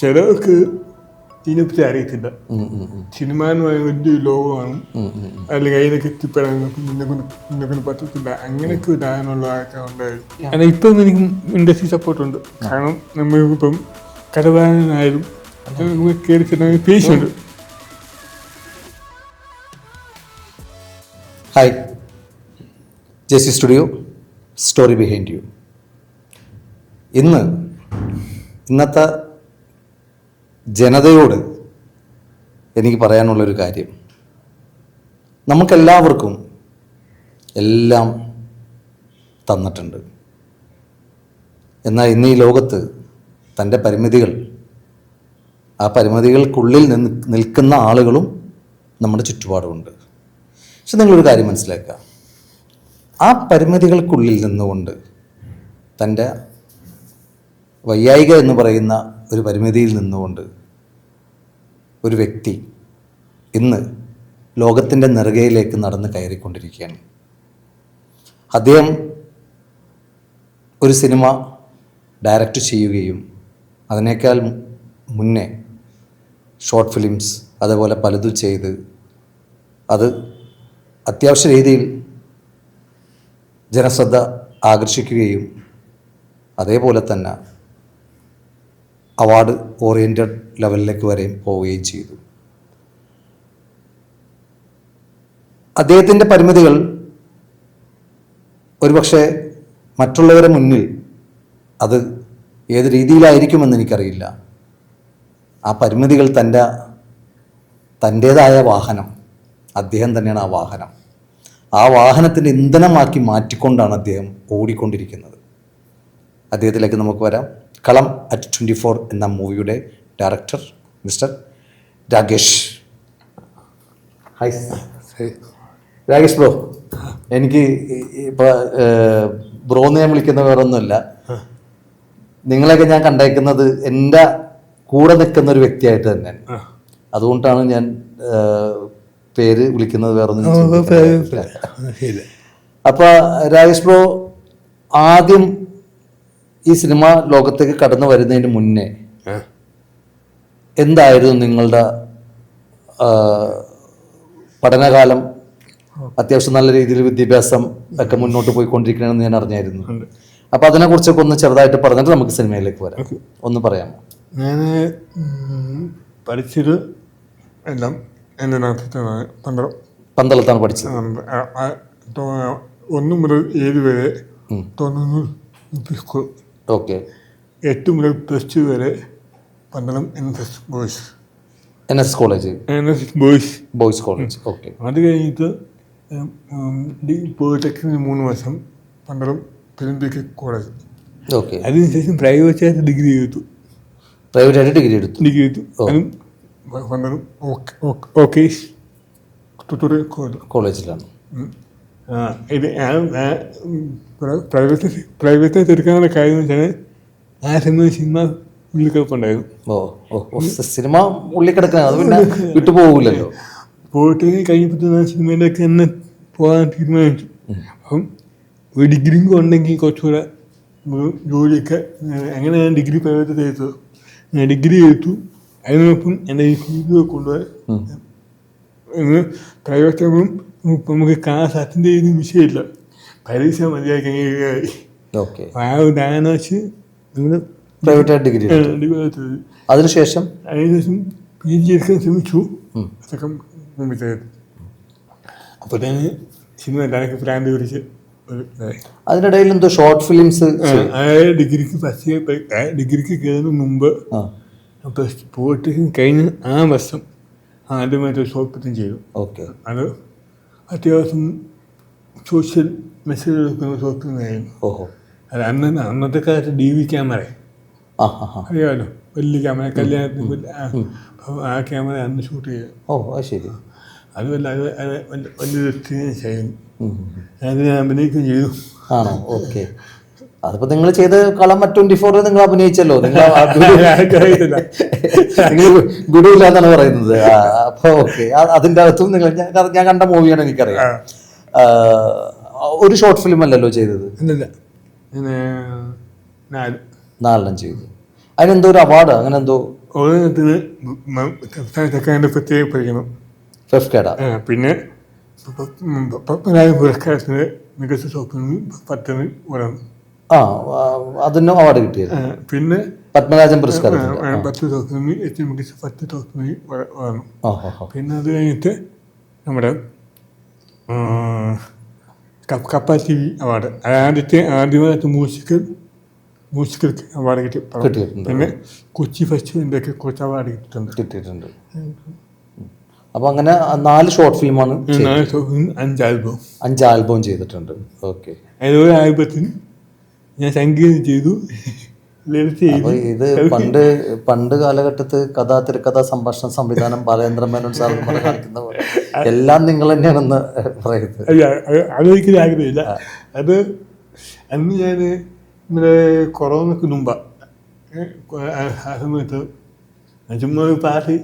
ചിലർക്ക് ഇതിനെപ്പറ്റി അറിയത്തില്ല. സിനിമ എന്ന് പറയുന്നത് വലിയൊരു ലോകമാണ്, അല്ലെങ്കിൽ അതിനൊക്കെ എത്തിപ്പെടാൻ നിന്നെ പറ്റത്തില്ല, അങ്ങനെയൊക്കെ ഇടാനുള്ള ഉണ്ടായിരുന്നു. കാരണം ഇപ്പം എനിക്ക് ഇൻഡസ്ട്രി സപ്പോർട്ടുണ്ട്. കാരണം നമ്മളിപ്പം കടവാനായാലും കയറി ചെന്നാൽ പേശുണ്ട്. Hi, JC studio, story behind you. ഇന്നത്തെ ജനതയോട് എനിക്ക് പറയാനുള്ളൊരു കാര്യം, നമുക്കെല്ലാവർക്കും എല്ലാം തന്നിട്ടുണ്ട്. എന്നാൽ ഇന്ന് ഈ ലോകത്ത് തൻ്റെ പരിമിതികൾ, ആ പരിമിതികൾക്കുള്ളിൽ നിൽക്കുന്ന ആളുകളും നമ്മുടെ ചുറ്റുപാടുമുണ്ട്. പക്ഷെ നിങ്ങളൊരു കാര്യം മനസ്സിലാക്കുക, ആ പരിമിതികൾക്കുള്ളിൽ നിന്നുകൊണ്ട് തൻ്റെ വൈയായിക എന്ന് പറയുന്ന ഒരു പരിമിതിയിൽ നിന്നുകൊണ്ട് ഒരു വ്യക്തി ഇന്ന് ലോകത്തിൻ്റെ നെറുകയിലേക്ക് നടന്ന് കയറിക്കൊണ്ടിരിക്കുകയാണ്. അദ്ദേഹം ഒരു സിനിമ ഡയറക്റ്റ് ചെയ്യുകയും അതിനേക്കാൾ മുന്നേ ഷോർട്ട് ഫിലിംസ് അതേപോലെ പലതും ചെയ്ത് അത് അത്യാവശ്യ രീതിയിൽ ജനശ്രദ്ധ ആകർഷിക്കുകയും അതേപോലെ തന്നെ അവാർഡ് ഓറിയൻറ്റഡ് ലെവലിലേക്ക് വരെയും പോവുകയും ചെയ്തു. അദ്ദേഹത്തിൻ്റെ പരിമിതികൾ ഒരുപക്ഷെ മറ്റുള്ളവരുടെ മുന്നിൽ അത് ഏത് രീതിയിലായിരിക്കുമെന്ന് എനിക്കറിയില്ല. ആ പരിമിതികൾ തൻ്റേതായ വാഹനം, അദ്ദേഹം തന്നെയാണ് ആ വാഹനം. ആ വാഹനത്തിൻ്റെ ഇന്ധനമാക്കി മാറ്റിക്കൊണ്ടാണ് അദ്ദേഹം ഓടിക്കൊണ്ടിരിക്കുന്നത്. അദ്ദേഹത്തിലേക്ക് നമുക്ക് വരാം. കളം അറ്റ് 24 എന്ന മൂവിയുടെ director mister Rakesh. Hi Rakesh bro. എനിക്ക് ഇപ്പോൾ ബ്രോന്ന് ഞാൻ വിളിക്കുന്ന വേറൊന്നുമില്ല, നിങ്ങളെയൊക്കെ ഞാൻ കണ്ടേക്കുന്നത് എൻ്റെ കൂടെ നിൽക്കുന്ന ഒരു വ്യക്തിയായിട്ട് തന്നെയാണ്. അതുകൊണ്ടാണ് ഞാൻ പേര് വിളിക്കുന്നത്, വേറൊന്നും. അപ്പൊ രാകേഷ് ബ്രോ, ആദ്യം ഈ സിനിമ ലോകത്തേക്ക് കടന്നു വരുന്നതിന് മുന്നേ എന്തായിരുന്നു നിങ്ങളുടെ പഠനകാലം? അത്യാവശ്യം നല്ല രീതിയിൽ വിദ്യാഭ്യാസം ഒക്കെ മുന്നോട്ട് പോയിക്കൊണ്ടിരിക്കണമെന്ന് ഞാൻ അറിഞ്ഞായിരുന്നു. അപ്പൊ അതിനെ കുറിച്ചൊക്കെ ഒന്ന് ചെറുതായിട്ട് പറഞ്ഞിട്ട് നമുക്ക് സിനിമയിലേക്ക് വരാം. ഒന്ന് പറയാമോ? ഞാൻ പഠിച്ചത് എല്ലാം എൻ്റെ നാട്ടിലാണ്, പന്തളത്താണ് പഠിച്ചത്. 1 മുതൽ 7 വരെ തോന്നുന്നു സ്കൂൾ. ഓക്കെ. 8 മുതൽ +2 വരെ Pandalam NSS boys. NSS college, NSS boys college. Okay. അത് കഴിഞ്ഞിട്ട് പോളിടെക്നിക്കിന് 3 വർഷം പന്തളം പെരുമ്പിക്ക് കോളേജ്. ഓക്കെ. അതിനുശേഷം പ്രൈവറ്റായിട്ട് ഡിഗ്രി എടുത്തു. അതും പന്തളം കോളേജിലാണ്. ഇത് പ്രൈവറ്റായിട്ട് എടുക്കാനുള്ള കാര്യം എന്ന് വെച്ചാൽ ആ സിനിമ ഉള്ളിൽ കിടപ്പുണ്ടായിരുന്നു. സിനിമ ഉള്ളിൽ കിടക്കണം, അത് പിന്നെ വിട്ടുപോകില്ലല്ലോ. പോയിട്ട് കഴിഞ്ഞപ്പോൾ സിനിമയിലേക്ക് തന്നെ പോകാൻ തീരുമാനിച്ചു. അപ്പം ഒരു ഡിഗ്രിയും ഉണ്ടെങ്കിൽ കുറച്ചുകൂടെ ജോലിയൊക്കെ. അങ്ങനെ ഞാൻ ഡിഗ്രി പ്രൈവറ്റ് എടുത്തത്. ഞാൻ ഡിഗ്രി എടുത്തു. അതിനൊപ്പം എൻ്റെ ഈ ഫീസ് കൊണ്ടുപോയി പ്രൈവറ്റ് ആകുമ്പം നമുക്ക് ക്ലാസ് അറ്റൻഡ് ചെയ്യുന്ന വിഷയമില്ല, പരീക്ഷ മതിയാക്കി അങ്ങനെ. ആ ഒരു ഡാനാച്ച് നമ്മൾ പ്രൈവറ്റായിട്ട് ഡിഗ്രി. അതിനുശേഷം PG എടുക്കാൻ ശ്രമിച്ചു. അതൊക്കെ മുമ്പിൽ അപ്പോൾ തന്നെ സിനിമ എനിക്ക് പ്രാന്ത് പിടിച്ച്. അതിനിടയിൽ എന്തോ ഷോർട്ട് ഫിലിംസ്. അതായത് ഡിഗ്രിക്ക് കയറുന്ന മുമ്പ് പോയിട്ട് കഴിഞ്ഞ് ആ വർഷം ആദ്യമായിട്ട് ഷോർട്ട് ഫിലിം ചെയ്തു. ഓക്കെ. അത് അത്യാവശ്യം സോഷ്യൽ മെസ്സേജ് എടുക്കുന്ന ഷോർട്ട് ഫിലിം ആയിരുന്നു. അത് അന്നത്തെ കാലത്ത് DV ക്യാമറ അറിയാമല്ലോ, വലിയ ക്യാമറ, കല്യാണത്തിന് ആ ക്യാമറ അന്ന് ഷൂട്ട് ചെയ്തു. ശരി. അത് വലിയൊരു എക്സ്പീരിയൻസ് ആയിരുന്നു. അതിന് അഭിനയിക്കുകയും ചെയ്തു. ആണോ? ഓക്കെ. അതിപ്പോ നിങ്ങൾ ചെയ്ത് കളം 24 നിങ്ങൾ അഭിനയിച്ചല്ലോ. നിങ്ങൾ ഗുരുവില്ലാന്നാണ് പറയുന്നത്. അപ്പൊ ഓക്കെ, അതിന്റെ അകത്തും നിങ്ങൾ, ഞാൻ കണ്ട മൂവിയാണ്, എനിക്കറിയാം. ഒരു ഷോർട്ട് ഫിലിം അല്ലല്ലോ ചെയ്തത്? 4 ചെയ്തു. അതിനെന്തോ ഒരു അവാർഡ് അങ്ങനെ എന്തോ ഓരോരുത്തത്തിന് സംസ്ഥാന പ്രത്യേക പരിഗണനം. ഫിഫ്ത് കേടാ. പിന്നെ പത്മനാഭ പുരസ്കാരത്തിന് മികച്ച ഷോപ്പിന് 10 ഒരെണ്ണം. ആ അതിനും അവാർഡ് കിട്ടിയത്. പിന്നെ പത്മരാജൻ പുരസ്കാരം 10 ഷോപ്പിന് ഏറ്റവും മികച്ച 10 ഷോപ്പിന് ഒരെണ്ണം. പിന്നെ അത് കഴിഞ്ഞിട്ട് നമ്മുടെ കപ്പ TV അവാർഡ്, ആദ്യമായിട്ട് മ്യൂസിക്കൽ അവാർഡ് കിട്ടിയിട്ടുണ്ട്. പിന്നെ കൊച്ചി ഫെസ്റ്റിവലിൻ്റെ ഒക്കെ കുറച്ച് അവാർഡ് കിട്ടിയിട്ടുണ്ട്. അപ്പൊ അങ്ങനെ 4 ഷോർട്ട് ഫിലിമാണ്, 5 ആൽബം ചെയ്തിട്ടുണ്ട്. ഓക്കെ. ഏതൊരു ആൽബത്തിന് ഞാൻ സംഗീതം ചെയ്തു, ഇത് പണ്ട് കാലഘട്ടത്ത് തിരക്കഥ, സംഭാഷണ, സംവിധാനം ബാലേന്ദ്ര മേനോൻ സാർ കാണിക്കുന്ന പോലെ എല്ലാം നിങ്ങൾ തന്നെയാണെന്ന് പറയുന്നത്. അതൊരിക്കലും ആഗ്രഹമില്ല. അത് അന്ന് ഞാൻ നമ്മുടെ കൊറോണക്ക് മുമ്പാ ആ സമയത്ത് ചുമ്മാ ഒരു പാട്ട്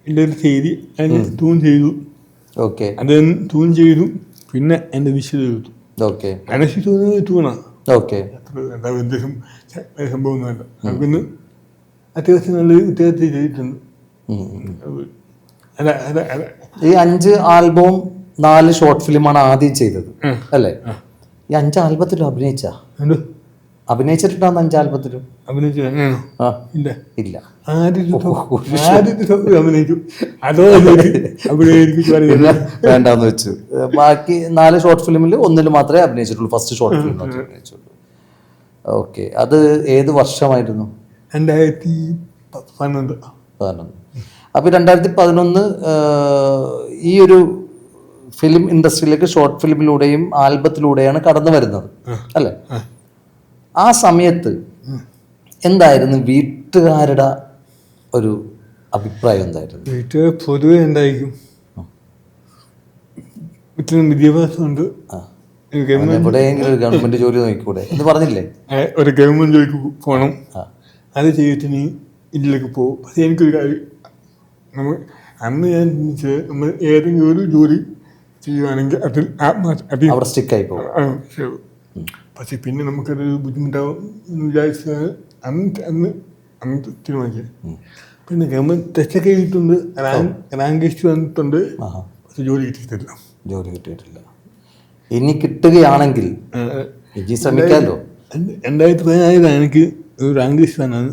എൻ്റെ ഒരു ചെയ്തി അതിന് ട്യൂൺ ചെയ്തു. ഓക്കെ. അത് ട്യൂൺ ചെയ്തു. പിന്നെ എൻ്റെ വിഷയം ചെയ്തു. ഓക്കെ. അനശ്വരി തോന്നുന്നത് ട്യൂണാണ്. ഓക്കെ. എന്താ ഉദ്ദേശം സംഭവം വേണ്ട. പിന്നെ അത്യാവശ്യം നല്ല വിദ്യാർത്ഥി ചെയ്തിട്ടുണ്ട്. ഈ 5 ആൽബവും 4 ഷോർട്ട് ഫിലിമാണ് ആദ്യം ചെയ്തത് അല്ലേ? ഈ 5 ആൽബത്തിലും അഭിനയിച്ചിട്ടുണ്ടാവുന്ന 5 ആൽബത്തിലും ഇല്ല. വേണ്ടാന്ന് വെച്ചു. ബാക്കി 4 ഷോർട്ട് ഫിലിമിൽ 1 മാത്രമേ അഭിനയിച്ചിട്ടുള്ളൂ. ഫസ്റ്റ് ഷോർട്ട് ഫിലിം മാത്രമേ അഭിനയിച്ചുള്ളൂ. ഓക്കെ. അത് ഏത് വർഷമായിരുന്നു? 2011. അപ്പൊ 2011 ഈ ഒരു ഫിലിം ഇൻഡസ്ട്രിയിലേക്ക് ഷോർട്ട് ഫിലിമിലൂടെയും ആൽബത്തിലൂടെയാണ് കടന്നു വരുന്നത് അല്ലേ? ആ സമയത്ത് എന്തായിരുന്നു വീട്ടുകാരുടെ ഒരു അഭിപ്രായം? എന്തായിരുന്നു വീട്ടുകാർ പൊതുവെ എന്തായിരിക്കും, വിദ്യാഭ്യാസമുണ്ട്, എവിടെയെങ്കിലും ഒരു ഗവൺമെന്റ് ജോലി നോക്കിക്കൂടെ എന്ന് പറഞ്ഞില്ലേ? ഒരു ഗവൺമെന്റ് ജോലിക്ക് പോകണം, അത് ചെയ്തിട്ട് നീ ഇതിലേക്ക് പോകും. പക്ഷെ എനിക്കൊരു കാര്യം, അന്ന് ഞാൻ നമ്മൾ ഏതെങ്കിലും ഒരു ജോലി ചെയ്യുകയാണെങ്കിൽ അതിൽ അവിടെ സ്റ്റിക്കായി പോകും. പക്ഷെ പിന്നെ നമുക്കത് ബുദ്ധിമുട്ടാവും എന്ന് വിചാരിച്ചാൽ അന്ന് തീരുമാനിച്ചത്. പിന്നെ ഗവൺമെന്റ് ടെസ്റ്റൊക്കെ ചെയ്തിട്ടുണ്ട്, റാങ്ക് ലിസ്റ്റ് വന്നിട്ടുണ്ട്, പക്ഷെ ജോലി കിട്ടിയിട്ടില്ല. ഇനി കിട്ടുകയാണെങ്കിൽ ശ്രമിക്കാമല്ലോ. 2014 എനിക്ക് ഒരു റാങ്ക് ലിസ്റ്റ് വന്നത്,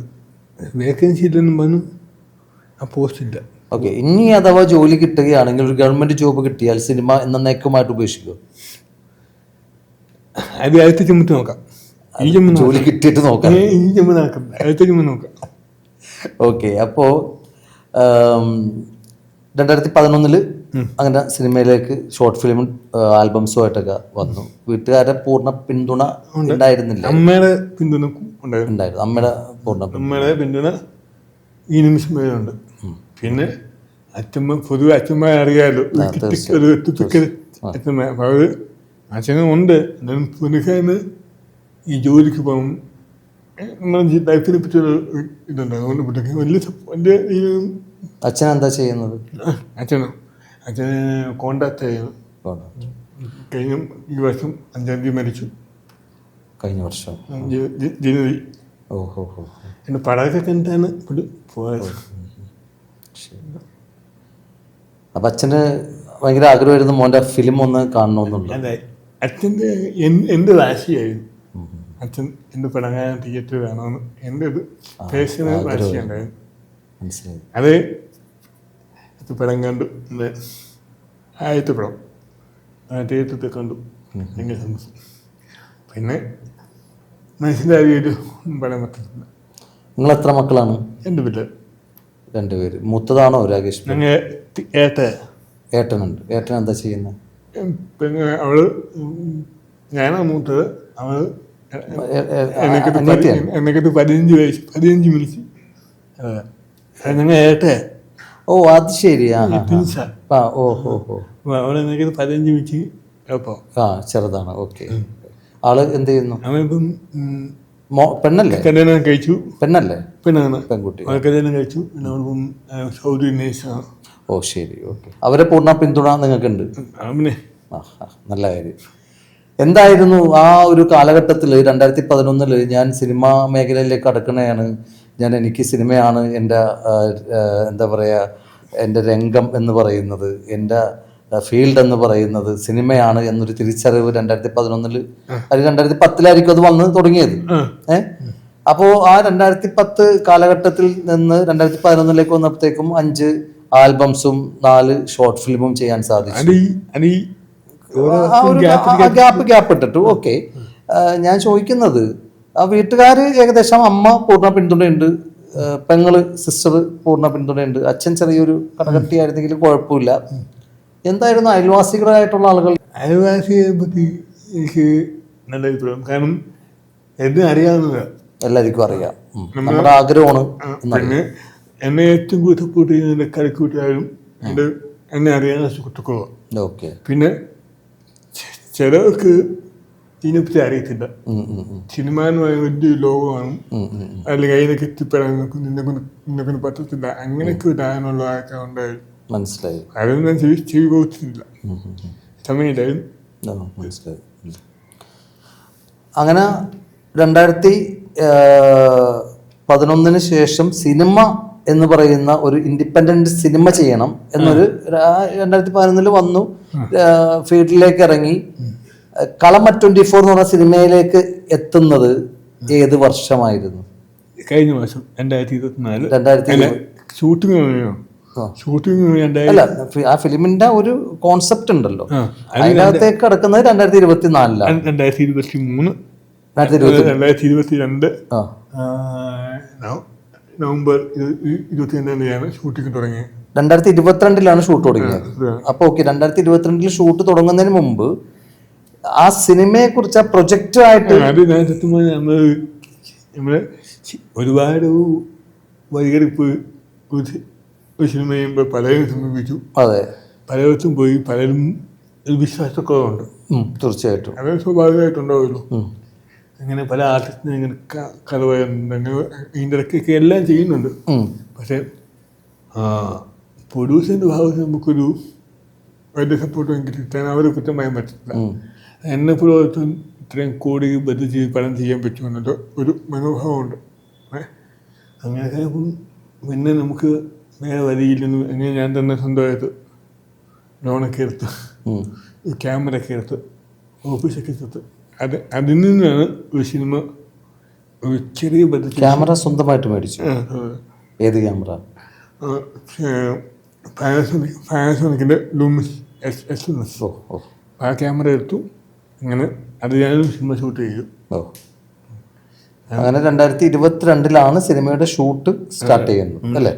വേക്കൻസി ഇല്ലെന്നും പറഞ്ഞു, ആ പോസ്റ്റ് ഇല്ല. ഓക്കെ. ഇനി അഥവാ ജോലി കിട്ടുകയാണെങ്കിൽ, ഒരു ഗവൺമെന്റ് ജോബ് കിട്ടിയാൽ സിനിമ എന്നേക്കുമായിട്ട് ഉപേക്ഷിക്കുമോ? അത് അടുത്ത ചുമത്ത് നോക്കാം. ജോലി കിട്ടിയിട്ട് നോക്കാം. ഓക്കെ. അപ്പോ 2011 അങ്ങനെ സിനിമയിലേക്ക് ഷോർട്ട് ഫിലിമും ആൽബംസും ആയിട്ടൊക്കെ വന്നു. വീട്ടുകാരുടെ പൂർണ്ണ പിന്തുണ ഉണ്ടായിരുന്നില്ല? അമ്മയുടെ പിന്തുണ ഉണ്ടായിരുന്നു. അമ്മയുടെ പിന്തുണ ഈ നിമിഷം വരെ ഉണ്ട്. പിന്നെ പൊതുവെ അച്ഛന്മാർ അറിയാമല്ലോ, അച്ഛന്മാർ. അത് അച്ഛനും ഉണ്ട്. എന്നാലും പുനഃന്ന് ഈ ജോലിക്ക് പോകും, നമ്മുടെ ലൈഫിനെ പറ്റിയൊരു ഇതുണ്ട്. അതുകൊണ്ട് വലിയ അച്ഛൻ എന്താ ചെയ്യുന്നത്? അച്ഛന് കോൺട്രാക്ട് ചെയ്യുന്നു. ഈ വർഷം 5-ാം തീയതി മരിച്ചു. കഴിഞ്ഞ വർഷം ജനുവരി. എൻ്റെ പടമൊക്കെ കണ്ടാണ് പോയത്. അപ്പൊ അച്ഛന് ഭയങ്കര ആഗ്രഹമായിരുന്നു മോൻ്റെ ഫിലിം ഒന്ന് കാണണമെന്നുണ്ട്. അതെ, അച്ഛൻ്റെ എൻ്റെ വാശിയായിരുന്നു. അച്ഛൻ എൻ്റെ പടങ്ങാൻ തിയേറ്റർ വേണമെന്ന് എൻ്റെ ഒരു പേഴ്സണൽ വാശിയുണ്ടായിരുന്നു. അത് പടം കണ്ടു, ആദ്യത്തെ പടം തിയേറ്ററിൽ കണ്ടു, ഭയങ്കര സന്തോഷം. പിന്നെ മനസ്സിലായൊരു പടം പറ്റില്ല. നിങ്ങൾ എത്ര മക്കളാണ്? 2 പിള്ളേർ. 2 പേര്. മൂത്തതാണോ രാകേഷ്? ഏട്ടനുണ്ട്. ഏട്ടൻ എന്താ ചെയ്യുന്നത്? പിന്നെ അവള്, ഞാനാണ് മൂത്തത്. അവള് എന്നെക്കൊട്ട് 15 വയസ്സ്, 15 മിനിറ്റ്. ഞങ്ങൾ ഏട്ടയാ. ഓ അത് ശരി. അവളെ 15 മിനിറ്റ്. ചെറുതാണ്. ഓക്കെ. ആള് എന്ത് ചെയ്യുന്നു? അവനിപ്പം പെണ്ണല്ലേ? കല്യാണം കഴിച്ചു. പെണ്ണല്ലേ? പെണ്ണാണ്. പെൺകുട്ടി. കല്യാണം കഴിച്ചു. പിന്നെ അവളിപ്പം സൗദി നേഴ്സാണ്. ഓ ശരി. ഓക്കെ. അവരെ പൂർണ്ണ പിന്തുണ നിങ്ങൾക്കുണ്ട്? പിന്നെ നല്ല കാര്യം. എന്തായിരുന്നു ആ ഒരു കാലഘട്ടത്തിൽ 2011 ഞാൻ സിനിമാ മേഖലയിലേക്ക് കടക്കണയാണ്, എനിക്ക് സിനിമയാണ് എൻ്റെ എന്താ പറയുക, എൻ്റെ രംഗം എന്ന് പറയുന്നത്, എൻ്റെ ഫീൽഡ് എന്ന് പറയുന്നത് സിനിമയാണ് എന്നൊരു തിരിച്ചറിവ് 2011 അത് 2010 അത് വന്ന് തുടങ്ങിയത്. അപ്പോൾ ആ 2010 കാലഘട്ടത്തിൽ നിന്ന് 2011 വന്നപ്പോഴത്തേക്കും 5 ആൽബംസും 4 ഷോർട്ട് ഫിലിമും ചെയ്യാൻ സാധിച്ചു. ഗ്യാപ്പ് ഇട്ടിട്ടു. ഓക്കെ, ഞാൻ ചോദിക്കുന്നത്, ആ വീട്ടുകാർ ഏകദേശം, അമ്മ പൂർണ്ണ പിന്തുണയുണ്ട്, പെങ്ങള് സിസ്റ്റർ പൂർണ്ണ പിന്തുണയുണ്ട്, അച്ഛൻ ചെറിയൊരു കടകട്ടിയായിരുന്നെങ്കിലും കുഴപ്പമില്ല. എന്തായിരുന്നു അയൽവാസികളായിട്ടുള്ള ആളുകൾ? അയൽവാസിയെ പറ്റി എനിക്ക് നല്ല അഭിപ്രായം. കാരണം എന്നെ അറിയാവുന്നത് എല്ലാവർക്കും അറിയാം, നമ്മുടെ ആഗ്രഹമാണ്. പിന്നെ എന്നെ ഏറ്റവും കൂടുതൽ സപ്പോർട്ട് ചെയ്യുന്ന എൻ്റെ കളിക്കൂട്ടുകാരും എന്നെ അറിയാവുന്ന സുഹൃത്തുക്കളും. ഓക്കെ. പിന്നെ ചിലർക്ക് ഇതിനെപ്പറ്റി അറിയത്തില്ല. സിനിമ എന്ന് പറയുന്ന വലിയൊരു ലോകമാണ്, അല്ലെങ്കിൽ അതിനൊക്കെ എത്തിപ്പെടാൻ നിന്നെ പറ്റത്തില്ല, അങ്ങനെയൊക്കെ ഇടാനുള്ള ആൾക്കാർ ഉണ്ടായിരുന്നു. മനസ്സിലായി. അതൊന്നും ഞാൻ ചെയ്തു പോകത്തില്ല, സമയമില്ലായിരുന്നു. മനസ്സിലായി. അങ്ങനെ 2011 ശേഷം സിനിമ എന്ന് പറയുന്ന ഒരു ഇൻഡിപെൻഡന്റ് സിനിമ ചെയ്യണം എന്നൊരു 2011 വന്നു. ഫീൽഡിലേക്ക് ഇറങ്ങി. കളമ 24 എന്ന് പറഞ്ഞ സിനിമയിലേക്ക് എത്തുന്നത് ഏത് വർഷമായിരുന്നു? കഴിഞ്ഞ വർഷം 2024. ഷൂട്ടിംഗ് അല്ല, ആ ഫിലിമിന്റെ ഒരു കോൺസെപ്റ്റ് ഉണ്ടല്ലോ, അതിനകത്തേക്ക് കിടക്കുന്നത് 2024 2022 നവംബർ 22 ഷൂട്ടിംഗ് തുടങ്ങിയത്. 2022 ഷൂട്ട് തുടങ്ങിയത്. അപ്പൊ ഓക്കെ, 2022 ഷൂട്ട് തുടങ്ങുന്നതിന് മുമ്പ് ആ സിനിമയെ കുറിച്ച്, ആ പ്രൊജക്റ്റ് ആയിട്ട് അത് ഞാൻ സത്യമായി നമ്മള് ഒരുപാട് വൈകരിപ്പ് ഒരു സിനിമ ചെയ്യുമ്പോൾ പലരും സമീപിച്ചു. അതെ, പലയിടത്തും പോയി, പലരും വിശ്വാസക്കുറവുണ്ട്. തീർച്ചയായിട്ടും അത് സ്വാഭാവികമായിട്ടുണ്ടാവുമല്ലോ. അങ്ങനെ പല ആർട്ടിസ്റ്റിനും ഇങ്ങനെ കഥ പറയുന്നുണ്ട്, അങ്ങനെ ഇതിൻ്റെ ഇടയ്ക്കൊക്കെ എല്ലാം ചെയ്യുന്നുണ്ട്. പക്ഷെ പ്രൊഡ്യൂസറിൻ്റെ ഭാഗത്ത് നമുക്കൊരു വലിയ സപ്പോർട്ട് എനിക്ക് കിട്ടാൻ അവരെ കുറ്റം പറയാൻ പറ്റില്ല. എന്നെ പ്രവർത്തനം ഇത്രയും കോടി ബന്ധ പണം ചെയ്യാൻ പറ്റുമെന്നത് ഒരു മനോഭാവമുണ്ട്. അങ്ങനെയൊക്കെ പിന്നെ നമുക്ക് വേറെ വരിയില്ലെന്ന് അങ്ങനെ ഞാൻ തന്നെ സ്വന്തമായിട്ട് ലോണൊക്കെ എടുത്ത്, ക്യാമറയൊക്കെ എടുത്ത്, ഓഫീസൊക്കെ എടുത്ത്, അതിൽ നിന്നാണ് ഒരു സിനിമ ഒരു ചെറിയ ബഡ്ജറ്റ്. ക്യാമറ സ്വന്തമായിട്ട് മേടിച്ചു? ഏത് ക്യാമറ? പാനസോണിക്കിൻ്റെ looms S1. ആ ക്യാമറ എടുത്തു. അങ്ങനെ അത് ഞാനൊരു സിനിമ ഷൂട്ട് ചെയ്തു. അങ്ങനെ 2022 സിനിമയുടെ ഷൂട്ട് സ്റ്റാർട്ട് ചെയ്യുന്നത് അല്ലേ?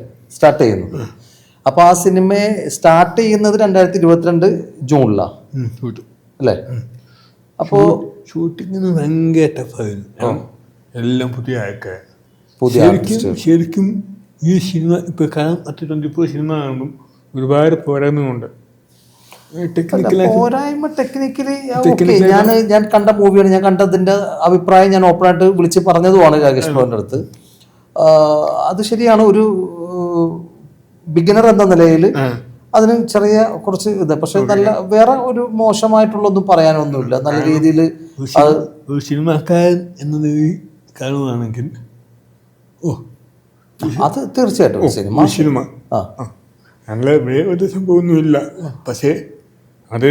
അപ്പൊ ആ സിനിമ സ്റ്റാർട്ട് ചെയ്യുന്നത് 2022 ജൂണിലാണ് അല്ലേ? അപ്പോ ഷൂട്ടിങ്ങിന് ഭയങ്കര ടഫായിരുന്നു. എല്ലാം പുതിയ ആൾക്കാർ. ശരിക്കും ഈ സിനിമ ഇപ്പൊ കാണാൻ 24 സിനിമ കാണുമ്പം ഒരുപാട് പോരായ്മയുണ്ട്. ടെക്നിക്കലി ഞാൻ കണ്ട മൂവിയാണ്, ഞാൻ കണ്ടതിന്റെ അഭിപ്രായം ഞാൻ ഓപ്പണായിട്ട് വിളിച്ച് പറഞ്ഞതുമാണ് രാകേഷ് ബ്രോന്റെ അടുത്ത്. അത് ശരിയാണ്, ഒരു ബിഗിനർ എന്ന നിലയിൽ അതിന് ചെറിയ കുറച്ച് ഇത്, പക്ഷെ നല്ല വേറെ ഒരു മോശമായിട്ടുള്ളൊന്നും പറയാനൊന്നുമില്ല. നല്ല രീതിയിൽ ഒരു സിനിമാക്കാരൻ എന്നത് കാണുകയാണെങ്കിൽ അത് തീർച്ചയായിട്ടും സിനിമ അങ്ങനെ വേറെ സംഭവമൊന്നുമില്ല. പക്ഷേ അത്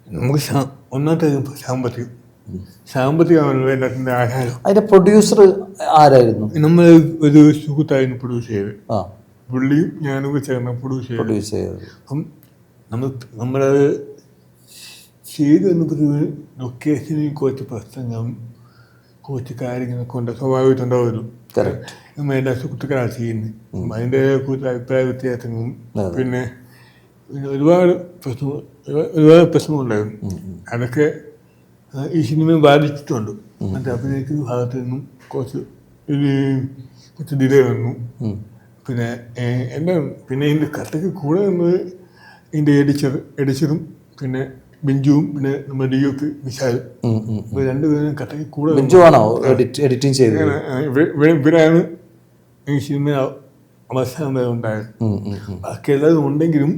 നമുക്ക് ഒന്നാമത്തെ സാമ്പത്തികമാണല്ലോ എല്ലാത്തിൻ്റെ ആധാരം. അതിന്റെ പ്രൊഡ്യൂസർ ആരായിരുന്നു? നമ്മൾ ഒരു സുഹൃത്തായിരുന്നു പ്രൊഡ്യൂസ് ചെയ്ത്. പുള്ളിയും ഞാനും ചേർന്ന് പ്രൊഡ്യൂസ് ചെയ്തത്. അപ്പം നമ്മളത് ചെയ്തു എന്നപ്പോൾ ലൊക്കേഷനിൽ കുറച്ച് പ്രശ്നങ്ങളും കുറച്ച് കാര്യങ്ങളൊക്കെ ഉണ്ട്, സ്വാഭാവികമായിട്ടുണ്ടാവുമല്ലോ. നമ്മൾ എല്ലാ സുഹൃത്തുക്കളാണ് ചെയ്യുന്നത്. അതിൻ്റെ കൂടുതൽ അഭിപ്രായ വ്യത്യാസങ്ങളും പിന്നെ ഒരുപാട് പ്രശ്നങ്ങളുണ്ടായിരുന്നു. അതൊക്കെ ഈ സിനിമയെ ബാധിച്ചിട്ടുണ്ട്. മറ്റേ അഭിനയിക്കുന്ന ഭാഗത്ത് നിന്നും കുറച്ച് ഡിലേ വന്നു. പിന്നെ എന്താണ് പിന്നെ ഇതിൻ്റെ കഥയ്ക്ക് കൂടെ വന്നത് ഇതിൻ്റെ എഡിച്ചറും പിന്നെ ബിഞ്ചുവും പിന്നെ നമ്മുടെ DOP വിശാലും, രണ്ടുപേരും കഥയ്ക്ക് കൂടെ. എഡിറ്റിംഗ് ചെയ്തത് ഇവരാണ് ഈ സിനിമ അവസാനം വരെ ഉണ്ടായത്. ബാക്കി എല്ലാവരും ഉണ്ടെങ്കിലും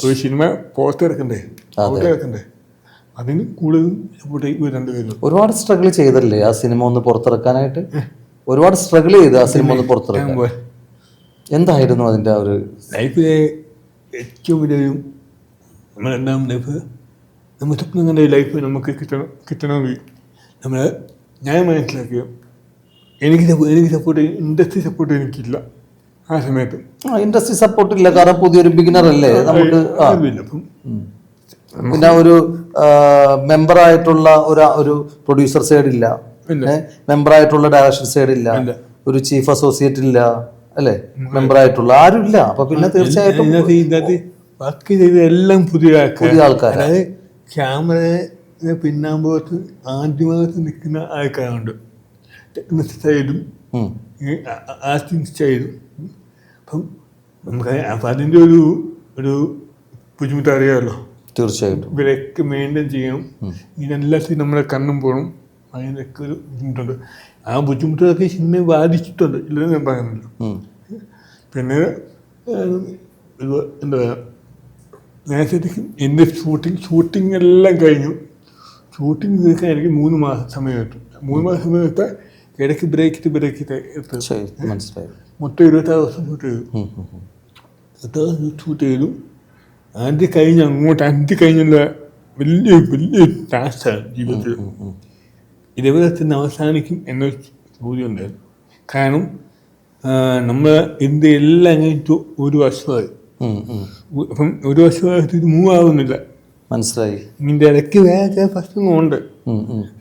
ഒരു സിനിമ പുറത്തിറക്കണ്ടേ. അതിന് കൂടുതലും സപ്പോർട്ട് ഇവർ രണ്ടുപേരും. ഒരുപാട് സ്ട്രഗിൾ ചെയ്തല്ലേ ആ സിനിമ ഒന്ന് പുറത്തിറക്കാനായിട്ട്? ഒരുപാട് സ്ട്രഗിൾ ചെയ്ത് ആ സിനിമ ഒന്ന് പുറത്തിറക്കാൻ. എന്തായിരുന്നു അതിൻ്റെ ആ ഒരു ലൈഫിലെ ഏറ്റവും വലിയൊരു നമ്മളെല്ലാം ലൈഫ് നമ്മൾ സ്വപ്നം കണ്ട ലൈഫ് നമുക്ക് കിട്ടണമെങ്കിൽ നമ്മൾ ഞാൻ മനസ്സിലാക്കിയോ എനിക്ക് സപ്പോർട്ട് ഇൻഡസ്ട്രി സപ്പോർട്ട് എനിക്കില്ല ആ സമയത്ത്. ഇൻഡസ്ട്രി സപ്പോർട്ട് ഇല്ല, കാരണം പുതിയൊരു ബിഗിനർ അല്ലേ നമുക്ക്. അപ്പം പിന്നെ ഒരു മെമ്പറായിട്ടുള്ള ഒരു പ്രൊഡ്യൂസർ സൈഡ് ഇല്ല, മെമ്പറായിട്ടുള്ള ഡയറക്ഷൻ സൈഡ് ഇല്ല, ഒരു ചീഫ് അസോസിയേറ്റ് ഇല്ല അല്ലേ, മെമ്പറായിട്ടുള്ള ആരും ഇല്ല. അപ്പൊ പിന്നെ തീർച്ചയായിട്ടും വർക്ക് ചെയ്ത എല്ലാം പുതിയ ആൾക്കാർ. അതായത് ക്യാമറ പിന്നാമ്പുറത്ത് ആദ്യഭാഗത്ത് നിൽക്കുന്ന ആൾക്കാരുണ്ട്, സ്റ്റൈലും ആക്ടിങ് സ്റ്റൈലും. അപ്പം അതിൻ്റെ ഒരു ബുദ്ധിമുട്ട് അറിയാമല്ലോ. തീർച്ചയായിട്ടും ഇവരൊക്കെ മെയിൻറ്റെയിൻ ചെയ്യണം. ഇതെല്ലാത്തിനും നമ്മളെ കണ്ണും പോകണം. അതിനൊക്കെ ഒരു ബുദ്ധിമുട്ടുണ്ട്. ആ ബുദ്ധിമുട്ടൊക്കെ സിനിമയെ ബാധിച്ചിട്ടുണ്ട്, ഇല്ലെന്ന് ഞാൻ പറയുന്നില്ല. പിന്നെ എന്താ പറയുക, നേരത്തെ എൻ്റെ ഷൂട്ടിംഗ് എല്ലാം കഴിഞ്ഞു. ഷൂട്ടിംഗ് തീർക്കാൻ എനിക്ക് 3 മാസം സമയം കിട്ടും. 3 മാസം സമയം എടുത്താൽ ഇടയ്ക്ക് ബ്രേക്ക് മനസ്സിലായി. മൊത്തം 26 ദിവസം ഷൂട്ട് ചെയ്തു. 26 ദിവസം ഷൂട്ട് ചെയ്തു. ആദ്യം കഴിഞ്ഞുള്ള വലിയ ടാസ്ക്കാണ് ജീവിതത്തിൽ. ഇതേപോലെ തന്നെ അവസാനിക്കും എന്നൊരു ചോദ്യം ഉണ്ടായിരുന്നു. കാരണം നമ്മൾ ഇതിൻ്റെ എല്ലാം കഴിഞ്ഞിട്ട് ഒരു വർഷമായി. അപ്പം ഒരു വർഷമായിട്ട് ഇത് മൂവ് ആവുന്നില്ല. മനസ്സിലായി. ഇതിൻ്റെ ഇടയ്ക്ക് വേറെ പ്രശ്നങ്ങളുണ്ട്,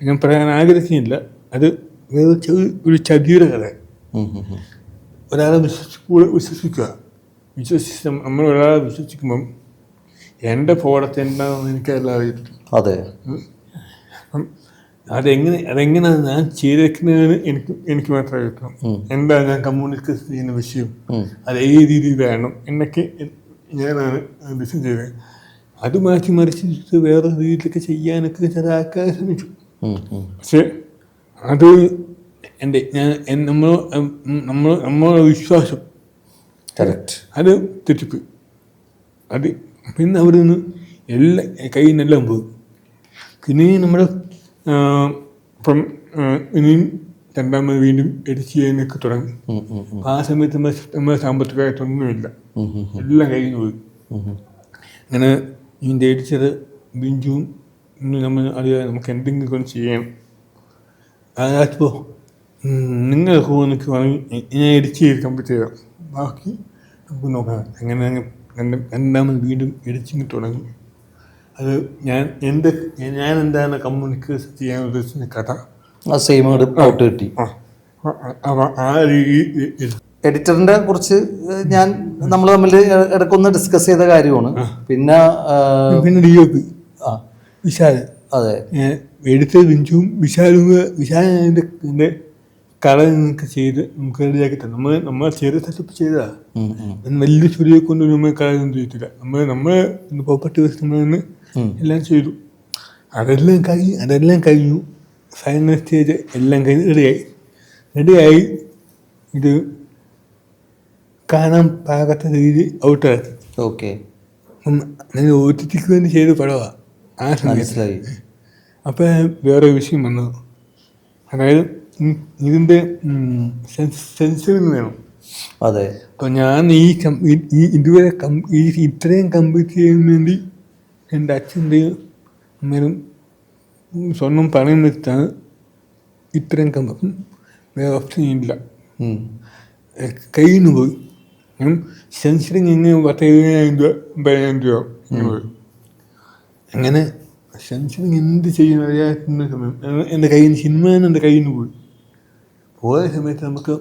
ഞാൻ പറയാൻ ആഗ്രഹിക്കുന്നില്ല. അത് വേറെ ഒരു ചതിയുടെ കഥ. ഒരാളെ വിശ്വസിക്കുക. നമ്മൾ ഒരാളെ വിശ്വസിക്കുമ്പം എൻ്റെ ഫോളത്തെ എന്താണെന്ന് എനിക്കെല്ലാം അറിയില്ല. അതെ. അപ്പം അതെങ്ങനെയാണ് ഞാൻ ചെയ്തേക്കുന്നതെന്ന് എനിക്ക് മാത്രമേ കിട്ടണം. എന്താ ഞാൻ കമ്മ്യൂണിക്കേറ്റ് ചെയ്യുന്ന വിഷയം, അത് ഏത് രീതിയിൽ വേണം എന്നൊക്കെ ഞാനാണ് ഡിസൈൻ ചെയ്തത്. അത് മറിച്ചിട്ട് വേറെ രീതിയിലൊക്കെ ചെയ്യാനൊക്കെ ചില ആൾക്കാർ ശ്രമിച്ചു. പക്ഷെ അത് നമ്മളെ വിശ്വാസം അത് തെറ്റിപ്പോയി. അത് പിന്നെ അവിടെ നിന്ന് കയ്യിൽ നിന്നെല്ലാം പോയി. പിന്നെ നമ്മൾ ഇപ്പം ഇനിയും രണ്ടാമത് വീണ്ടും എഡിറ്റ് ചെയ്യാനൊക്കെ തുടങ്ങി. ആ സമയത്ത് നമ്മളെ സാമ്പത്തികമായിട്ടൊന്നുമില്ല, എല്ലാം കയ്യിൽ പോയി. അങ്ങനെ ഇതിൻ്റെ എഡിച്ചത് ബിഞ്ചുവും നമ്മൾ അറിയാതെ നമുക്ക് എന്തെങ്കിലും ഒന്ന് ചെയ്യണം. അതിനകത്തിപ്പോൾ നിങ്ങൾ എനിക്ക് വാങ്ങി ഞാൻ എഡിറ്റ് ചെയ്ത് കംപ്ലീറ്റ് ചെയ്യാം, ബാക്കി നമുക്ക് നോക്കാം. അങ്ങനെ രണ്ടാമത് വീണ്ടും എഡിറ്റിങ് തുടങ്ങി. അത് ഞാൻ എന്താണ് കമ്മ്യൂണിക്കേഷൻ ചെയ്യാൻ ഉദ്ദേശിക്കുന്ന കഥ കിട്ടി. ആ രീതി എഡിറ്ററിനെ കുറിച്ച് നമ്മൾ തമ്മിൽ ഇടയ്ക്കൊന്ന് ഡിസ്കസ് ചെയ്ത കാര്യമാണ്. പിന്നെ DOP വിശാൽ, അതെ, എഡിറ്റർ ബിഞ്ചുവും വിശാലിൻ്റെ കള നിങ്ങൾക്ക് ചെയ്ത് നമുക്ക് റെഡിയാക്കി തന്നു. നമ്മൾ ചെറിയ സെറ്റപ്പ് ചെയ്തതാ, വലിയ ചുരിയെ കൊണ്ട് നമ്മൾ കളയൊന്നും ചെയ്തില്ല. നമ്മൾ പ്രോപ്പർട്ടി വെച്ച് നമ്മൾ എല്ലാം ചെയ്തു. അതെല്ലാം കഴിഞ്ഞു. ഫൈനൽ സ്റ്റേജ് എല്ലാം കഴിഞ്ഞ് റെഡിയായി. ഇത് കാണാൻ പാകത്ത രീതി ഔട്ടാക്കി. ഓക്കെ. ഞാൻ OTT വേണ്ടി ചെയ്ത് പടമാണ് ആ സമയത്ത്. അപ്പോൾ വേറെ വിഷയം വന്നത്, അതായത് ഇതിൻ്റെ സെൻസറിങ് വേണം. അതെ. അപ്പോൾ ഞാൻ ഇതുവരെ ഇത്രയും കംപ്ലീറ്റ് ചെയ്യാൻ വേണ്ടി എൻ്റെ അച്ഛൻ്റെയും അമ്മയും സ്വർണം പണയം വെച്ചാണ് ഇത്രയും വേറെ ഓപ്ഷൻ ഇല്ല. കയ്യിൽ നിന്ന് പോയി. സെൻസറിങ് ഇങ്ങനെ 10,000 രൂപ 50,000 രൂപ ഇങ്ങനെ പോയി. അങ്ങനെ സെൻസറിങ് എന്ത് ചെയ്യുന്ന അറിയാത്ത സമയം എൻ്റെ കയ്യിൽ നിന്ന് സിനിമ എൻ്റെ കയ്യിൽ നിന്ന് പോയ സമയത്ത് നമുക്ക്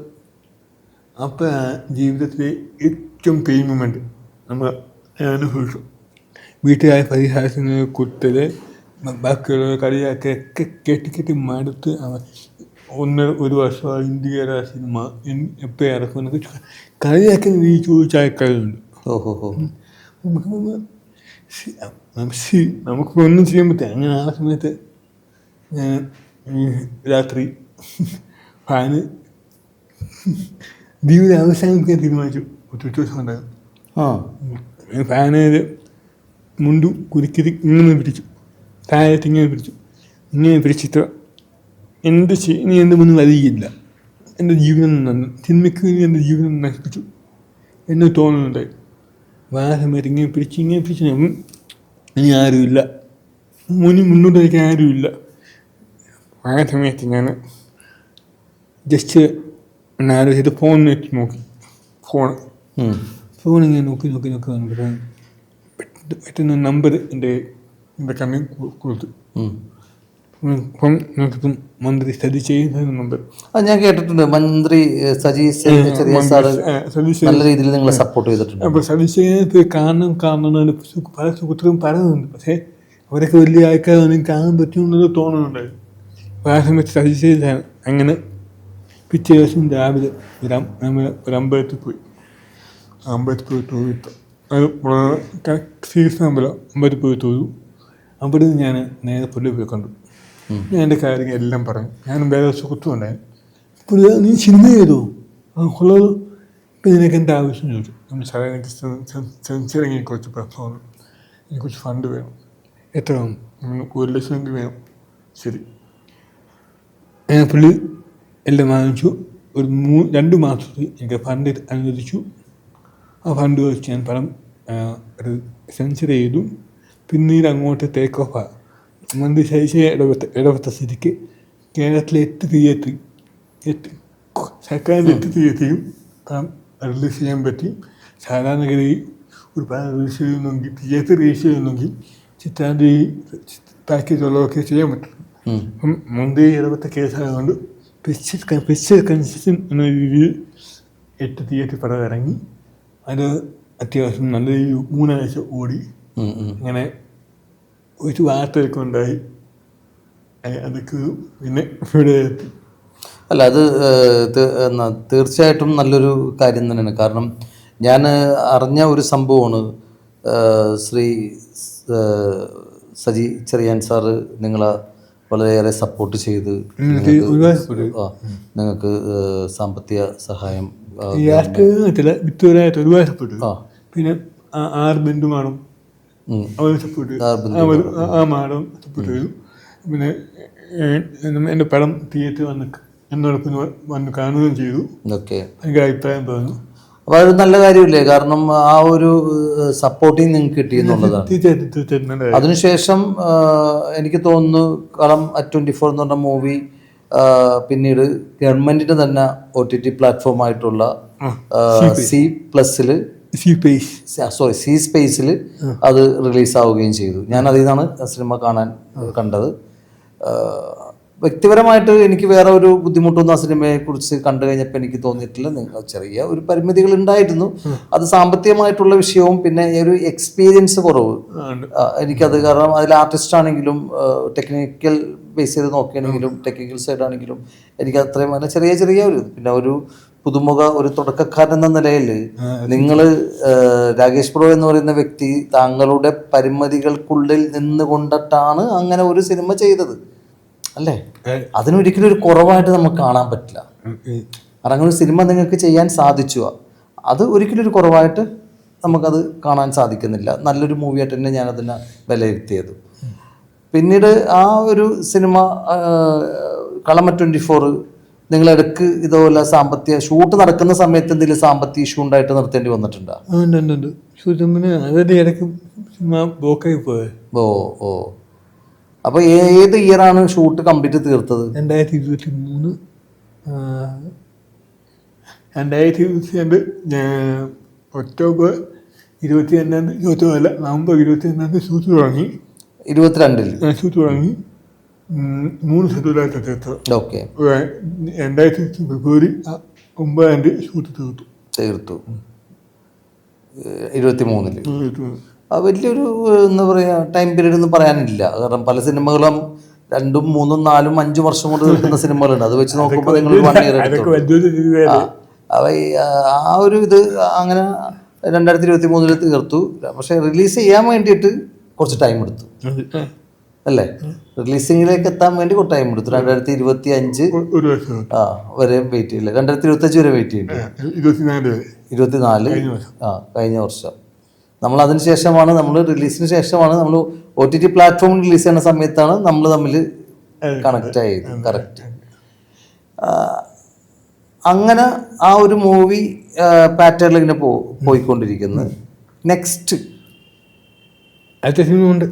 അപ്പോൾ ജീവിതത്തിലെ ഏറ്റവും പെയിൻ മൊമെൻ്റ് നമ്മൾ അനുഭവിച്ചു. വീട്ടുകാരെ പരിഹാസങ്ങൾ, കുത്തല്, ബാക്കിയുള്ള കളിയാക്കൊക്കെ കെട്ടി മടുത്ത് ഒരു വർഷമായി ഇന്ത്യയുടെ സിനിമ എപ്പോൾ ഇറക്കുമെന്നൊക്കെ കളിയാക്കി നീ ചോദിച്ച ആൾക്കാരുണ്ട്. നമുക്ക് ഒന്നും ചെയ്യാൻ പറ്റില്ല. അങ്ങനെ ആ സമയത്ത് ഞാൻ രാത്രി ഫാന് ജീവിതം അവസാനിക്കാൻ തീരുമാനിച്ചു. ഒറ്റ ദിവസം ഉണ്ടാകും. ഫാന് മുണ്ടും കുരുക്കി ഇങ്ങനെ പിടിച്ചു. താഴത്ത് ഇങ്ങനെ പിടിച്ചു. ഇങ്ങനെ പിടിച്ചിട്ട് നീ എൻ്റെ മുന്നിൽ വരികയില്ല, എൻ്റെ ജീവിതം സിനിമയ്ക്ക് വേണ്ടി എൻ്റെ ജീവിതം നശിപ്പിച്ചു എന്ന് തോന്നുന്നുണ്ടായി. ആ സമയത്ത് ഇങ്ങനെ പിടിച്ച് ഇനി ആരുമില്ല, മുന്നോട്ട് വയ്ക്കാൻ ആരുമില്ല. ആ സമയത്ത് ഞാൻ ജസ്റ്റ് ആലോചിച്ചിട്ട് ഫോൺ നോക്കി. ഫോണിങ്ങനെ നോക്കി വന്നിട്ട് പെട്ടെന്ന് നമ്പർ എൻ്റെ കണ്ണിൽ കൊടുത്തു. ഫോൺ നോക്കിയപ്പം മന്ത്രി സജി ചെയ്യുന്ന നമ്പർ. അത് ഞാൻ കേട്ടിട്ടുണ്ട്. മന്ത്രി സജി ചെറിയ സാറ് നല്ല രീതിയിൽ നിങ്ങളെ സപ്പോർട്ട് ചെയ്തിട്ടുണ്ട്. അപ്പോൾ സജി ചെയ്യുന്നത് കാണണം പല സുഹൃത്തുക്കളും പറയുന്നുണ്ട്. പക്ഷേ അവരൊക്കെ വലിയ ആൾക്കാരൊന്നും കാണാൻ പറ്റുമെന്നത് തോന്നുന്നുണ്ടായിരുന്നു. അപ്പോൾ ആ സമയത്ത് സജി ചെയ്താണ്. അങ്ങനെ പിറ്റേ ദിവസം രാവിലെ ഒരു അമ്പലത്തിൽ പോയി. തൊഴുത്തു. അത് സീസൺ അമ്പലത്തിൽ പോയി തൊഴു. അവിടെ നിന്ന് ഞാൻ നേരെ പുള്ളി പോയി കണ്ടു. ഞാൻ എൻ്റെ കാര്യങ്ങൾ എല്ലാം പറഞ്ഞു. ഞാനും വേറെ സുഹൃത്തും ഉണ്ടായിരുന്നു. പുള്ളി നീ സിനിമ ചെയ്തോ? കൊള്ളത്. ഇപ്പം നിനക്ക് എൻ്റെ ആവശ്യം ചോദിച്ചു. സാറേ എനിക്ക് സെൻസറിങ്ങിനെ കുറിച്ച് പ്രശ്നമാണ്, എനിക്ക് കുറച്ച് ഫണ്ട് വേണം. എത്ര വേണം? 1 ലക്ഷം വേണം. ശരി. പുള്ളി എല്ലാം വാങ്ങിച്ചു. ഒരു 2 മാസത്തിൽ എനിക്ക് ഫണ്ട് അനുവദിച്ചു. ആ ഫണ്ട് വെച്ച് ഞാൻ പണം ഒരു സെൻസർ ചെയ്തു. പിന്നീട് അങ്ങോട്ട് ടേക്ക് ഓഫാണ്. മന്ത്രി ശൈശയ ഇടപെട്ട സ്ഥിതിക്ക് കേരളത്തിലെ 8 സർക്കാരിൻ്റെ 8 തിയേറ്ററിയും പണം റിലീസ് ചെയ്യാൻ പറ്റി. സാധാരണഗതി ഒരു പണം റിലീസ് ചെയ്യുന്നെങ്കിൽ, തിയേറ്റർ റിലീസ് ചെയ്യുന്നെങ്കിൽ ചിത്രാഞ്ജലി പാക്കേജ് ഉള്ളതൊക്കെ ചെയ്യാൻ പറ്റും. അപ്പം മന്ത്രി ഇടപെട്ട കേസായതുകൊണ്ട് സ്പെഷ്യൽ കൺസെഷൻ എന്ന രീതിയിൽ 8 തിയേറ്റർ പടം ഇറങ്ങി. അത് അത്യാവശ്യം നല്ല രീതിയിൽ 3 ആഴ്ച ഓടി. അങ്ങനെ ഒരു വാർത്തയൊക്കെ ഉണ്ടായി. അതൊക്കെ പിന്നെ ഇവിടെ എത്തി. അല്ല, അത് തീർച്ചയായിട്ടും നല്ലൊരു കാര്യം തന്നെയാണ്. കാരണം ഞാൻ അറിഞ്ഞ ഒരു സംഭവമാണ്, ശ്രീ സജി ചെറിയാൻ സാറ് നിങ്ങളെ വളരെയേറെ സപ്പോർട്ട് ചെയ്ത് നിങ്ങൾക്ക് സാമ്പത്തിക സഹായം പിന്നെ ബന്ധുമാണോ അവർ സപ്പോർട്ട് ചെയ്തു. പിന്നെ എൻ്റെ പടം തിയേറ്റർ എന്നോടൊപ്പം വന്ന് കാണുകയും ചെയ്തു. എനിക്ക് അഭിപ്രായം പറഞ്ഞു. അപ്പോൾ അത് നല്ല കാര്യമില്ലേ? കാരണം ആ ഒരു സപ്പോർട്ടിങ് നിങ്ങൾക്ക് കിട്ടിയെന്നുള്ളതാണ്. തീർച്ചയായിട്ടും. അതിനുശേഷം എനിക്ക് തോന്നുന്നു കളം @24 എന്ന് പറഞ്ഞ മൂവി പിന്നീട് ഗവൺമെന്റിന്റെ തന്നെ OTT പ്ലാറ്റ്ഫോമായിട്ടുള്ള സി സ്പേസിൽ അത് റിലീസാവുകയും ചെയ്തു. ഞാൻ അതിൽ നിന്നാണ് സിനിമ കണ്ടത്. വ്യക്തിപരമായിട്ട് എനിക്ക് വേറെ ഒരു ബുദ്ധിമുട്ടൊന്നും ആ സിനിമയെ കുറിച്ച് കണ്ടു കഴിഞ്ഞപ്പോൾ എനിക്ക് തോന്നിയിട്ടില്ല. ചെറിയ ഒരു പരിമിതികൾ ഉണ്ടായിരുന്നു. അത് സാമ്പത്തികമായിട്ടുള്ള വിഷയവും പിന്നെ ഒരു എക്സ്പീരിയൻസ് കുറവ് എനിക്കത്. കാരണം അതിൽ ആർട്ടിസ്റ്റ് ആണെങ്കിലും ടെക്നിക്കൽ ബേസ് ചെയ്ത് നോക്കുകയാണെങ്കിലും ടെക്നിക്കൽ സൈഡ് ആണെങ്കിലും എനിക്ക് അത്രയും ചെറിയ ഒരു പിന്നെ ഒരു പുതുമുഖ ഒരു തുടക്കക്കാരൻ എന്ന നിലയിൽ നിങ്ങൾ രാകേഷ് ബ്രോ എന്ന് പറയുന്ന വ്യക്തി താങ്കളുടെ പരിമിതികൾക്കുള്ളിൽ നിന്നുകൊണ്ടിട്ടാണ് അങ്ങനെ ഒരു സിനിമ ചെയ്തത് അല്ലേ? അതിനൊരിക്കലും ഒരു കുറവായിട്ട് നമുക്ക് കാണാൻ പറ്റില്ല. അങ്ങനെ ഒരു സിനിമ നിങ്ങൾക്ക് ചെയ്യാൻ സാധിച്ചു, അത് ഒരിക്കലും ഒരു കുറവായിട്ട് നമുക്കത് കാണാൻ സാധിക്കുന്നില്ല. നല്ലൊരു മൂവിയായിട്ട് തന്നെ ഞാനതിനെ വിലയിരുത്തിയത്. പിന്നീട് ആ ഒരു സിനിമ കളം @24 നിങ്ങളിടക്ക് ഇതുപോലെ സാമ്പത്തിക ഷൂട്ട് നടക്കുന്ന സമയത്ത് എന്തെങ്കിലും സാമ്പത്തിക ഇഷ്യൂ ഉണ്ടായിട്ട് നിർത്തേണ്ടി വന്നിട്ടുണ്ടോ? ഓ അപ്പൊ ഏത് ഇയറാണ് ഷൂട്ട് കംപ്ലീറ്റ് തീർത്തത്? 2022 ഒക്ടോബർ 22 നവംബർ 22 ഷൂട്ട് തുടങ്ങി. 22 ഷൂട്ട് തുടങ്ങി 3 ഷെഡ്യൂളായിട്ട് തീർത്തത്. ഓക്കെ. 2022 ഫെബ്രുവരി 9 ഷൂട്ട് തീർത്തു. 23 വലിയൊരു എന്താ പറയുക ടൈം പീരീഡ് ഒന്നും പറയാനില്ല. കാരണം പല സിനിമകളും 2, 3, 4, 5 വർഷം കൊണ്ട് തീർക്കുന്ന സിനിമകളുണ്ട്. അത് വെച്ച് നോക്കുമ്പോൾ നിങ്ങൾ 1 ഇയർ എടുത്തു. ആ ഒരു ഇത് അങ്ങനെ 2023 തീർത്തു. പക്ഷെ റിലീസ് ചെയ്യാൻ വേണ്ടിയിട്ട് കുറച്ച് ടൈം എടുത്തു അല്ലേ? റിലീസിങ്ങിലേക്ക് എത്താൻ വേണ്ടി കുറച്ച് ടൈം എടുത്തു. 2025 വരെ വെയിറ്റ് ചെയ്യില്ല, 2025 വരെ വെയിറ്റ് ചെയ്യില്ല. 24 കഴിഞ്ഞ വർഷം നമ്മൾ അതിന് ശേഷമാണ്, നമ്മൾ റിലീസിന് ശേഷമാണ്, നമ്മൾ OTT പ്ലാറ്റ്ഫോമിൽ റിലീസ് ചെയ്യുന്ന സമയത്താണ് നമ്മൾ തമ്മിൽ കണക്ട് ആയത്. കറക്റ്റ്. അങ്ങനെ ആ ഒരു മൂവി പാറ്റേണിൽ ഇങ്ങനെ പോയിക്കൊണ്ടിരിക്കുന്നു. നെക്സ്റ്റ് അടുത്ത സിനിമ ഉണ്ട്.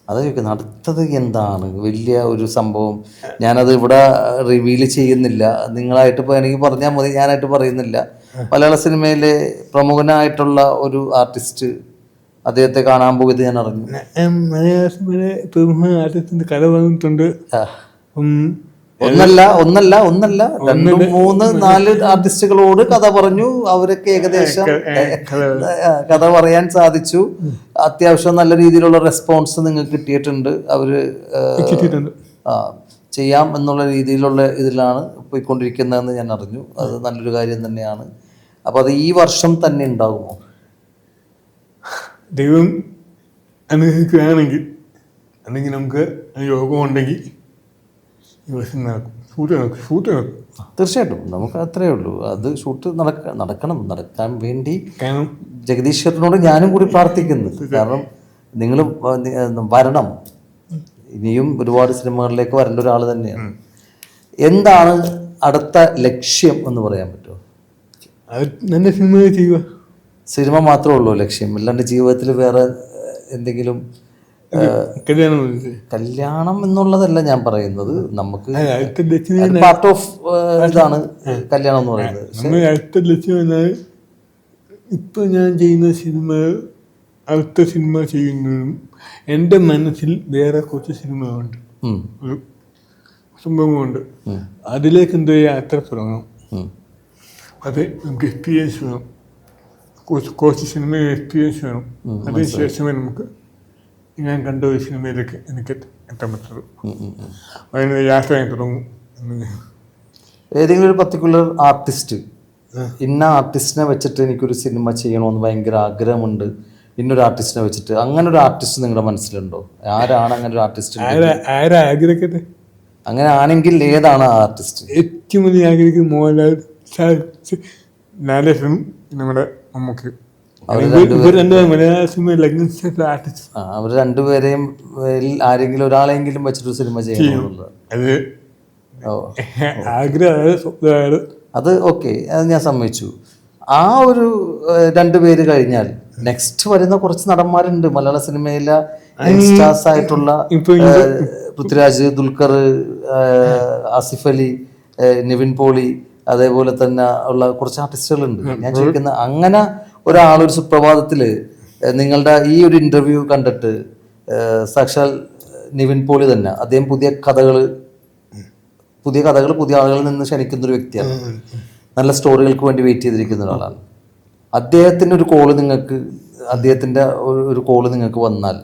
അത് ചോദിക്കുന്നത് അടുത്തത് എന്താണ് വലിയ ഒരു സംഭവം. ഞാനത് ഇവിടെ റിവീൽ ചെയ്യുന്നില്ല, നിങ്ങളായിട്ട് ഇപ്പോൾ എനിക്ക് പറഞ്ഞാൽ മതി, ഞാനായിട്ട് പറയുന്നില്ല. മലയാള സിനിമയിലെ പ്രമുഖനായിട്ടുള്ള ഒരു ആർട്ടിസ്റ്റ്, അദ്ദേഹത്തെ കാണാൻ പോയത് ഞാൻ അറിഞ്ഞു. മലയാള സിനിമയിലെ പ്രമുഖ ആർട്ടിസ്റ്റിന്റെ കഥ വന്നിട്ടുണ്ട്. ഒന്നല്ല 2, 3, 4 ആർട്ടിസ്റ്റുകളോട് കഥ പറഞ്ഞു. അവരൊക്കെ ഏകദേശം കഥ പറയാൻ സാധിച്ചു. അത്യാവശ്യം നല്ല രീതിയിലുള്ള റെസ്പോൺസ് നിങ്ങൾക്ക് കിട്ടിയിട്ടുണ്ട്. അവര് ചെയ്യാം എന്നുള്ള രീതിയിലുള്ള ഇതിലാണ് പോയിക്കൊണ്ടിരിക്കുന്നതെന്ന് ഞാൻ അറിഞ്ഞു. അത് നല്ലൊരു കാര്യം തന്നെയാണ്. അപ്പൊ അത് ഈ വർഷം തന്നെ ഉണ്ടാകുമോ? ദൈവം അനുഗ്രഹിക്കുകയാണെങ്കിൽ, അല്ലെങ്കിൽ നമുക്ക് യോഗമുണ്ടെങ്കിൽ തീർച്ചയായിട്ടും നമുക്ക് അത്രേ ഉള്ളൂ. അത് ഷൂട്ട് നടക്കാൻ വേണ്ടി ജഗദീശ്വരനോട് ഞാനും കൂടി പ്രാർത്ഥിക്കുന്നു. കാരണം നിങ്ങൾ വരണം, ഇനിയും ഒരുപാട് സിനിമകളിലേക്ക് വരേണ്ട ഒരാൾ തന്നെയാണ്. എന്താണ് അടുത്ത ലക്ഷ്യം എന്ന് പറയാൻ പറ്റുമോ? നല്ല സിനിമ ചെയ്യുക. സിനിമ മാത്രമേ ഉള്ളൂ ലക്ഷ്യം, അല്ലാണ്ട് ജീവിതത്തിൽ വേറെ എന്തെങ്കിലും? കല്യാണം എന്നുള്ളതല്ല ഞാൻ പറയുന്നത്, നമുക്ക് പാർട്ട് ഓഫ് ഇതാണ് കല്യാണം എന്ന് പറയുന്നത്. അടുത്ത ലക്ഷ്യം എന്നാൽ ഇപ്പൊ ഞാൻ ചെയ്യുന്ന സിനിമ, അടുത്ത സിനിമ ചെയ്യുന്നതും എൻ്റെ മനസ്സിൽ വേറെ കുറച്ച് സിനിമകളുണ്ട്, ഒരു സംഭവമുണ്ട്. അതിലേക്ക് എന്തോ യാത്ര തുടങ്ങണം. അത് നമുക്ക് എക്സ്പീരിയൻസ് വേണം, കുറച്ച് സിനിമ എക്സ്പീരിയൻസ് വേണം. അതിനുശേഷമേ നമുക്ക് ഞാൻ കണ്ട ഒരു സിനിമയിലേക്ക് എനിക്ക് എത്താൻ പറ്റുള്ളൂ. അതിന് യാത്ര ഞാൻ തുടങ്ങും. ഏതെങ്കിലും ഒരു പർട്ടിക്കുലർ ആർട്ടിസ്റ്റ്, ഇന്ന ആർട്ടിസ്റ്റിനെ വെച്ചിട്ട് എനിക്കൊരു സിനിമ ചെയ്യണമെന്ന് ഭയങ്കര ആഗ്രഹമുണ്ട്, ഇന്നൊരു ആർട്ടിസ്റ്റിനെ വെച്ചിട്ട്, അങ്ങനെ ഒരു ആർട്ടിസ്റ്റ് നിങ്ങളുടെ മനസ്സിലുണ്ടോ? ആരാണ് അങ്ങനെ ഒരു ആർട്ടിസ്റ്റ്? ആഗ്രഹിക്കട്ടെ. അങ്ങനെ ആണെങ്കിൽ ഏതാണ് ആ ആർട്ടിസ്റ്റ്? ഏറ്റവും വലിയ ആഗ്രഹിക്കുന്നത് മോഹൻലാൽ, ലാലേട്ടനും നമ്മുടെ മമ്മൂട്ടി. അവർ രണ്ടുപേരെയും ആരെങ്കിലും ഒരാളെങ്കിലും വെച്ചിട്ട് സിനിമ ചെയ്യണമെന്നുള്ളത് അത് ഓക്കെ, അത് ഞാൻ സമ്മതിച്ചു. ആ ഒരു 2 പേര് കഴിഞ്ഞാൽ നെക്സ്റ്റ് വരുന്ന കുറച്ച് നടന്മാരുണ്ട് മലയാള സിനിമയിലെ യങ്സ്റ്റാർസ് ആയിട്ടുള്ള. പൃഥ്വിരാജ്, ദുൽഖർ, ആസിഫ് അലി, നിവിൻ പോളി, അതേപോലെ തന്നെ ഉള്ള കുറച്ച് ആർട്ടിസ്റ്റുകളുണ്ട്. ഞാൻ ചോദിക്കുന്ന, അങ്ങനെ ഒരാളൊരു സുപ്രഭാതത്തില് നിങ്ങളുടെ ഈ ഒരു ഇന്റർവ്യൂ കണ്ടിട്ട് സാക്ഷാൽ നിവിൻ പോളി തന്നെ, അദ്ദേഹം പുതിയ കഥകൾ പുതിയ ആളുകളിൽ നിന്ന് ക്ഷണിക്കുന്ന ഒരു വ്യക്തിയാണ്. നല്ല സ്റ്റോറികൾക്ക് വേണ്ടി വെയിറ്റ് ചെയ്തിരിക്കുന്ന ഒരാളാണ്. അദ്ദേഹത്തിന്റെ ഒരു കോള് നിങ്ങൾക്ക് വന്നാൽ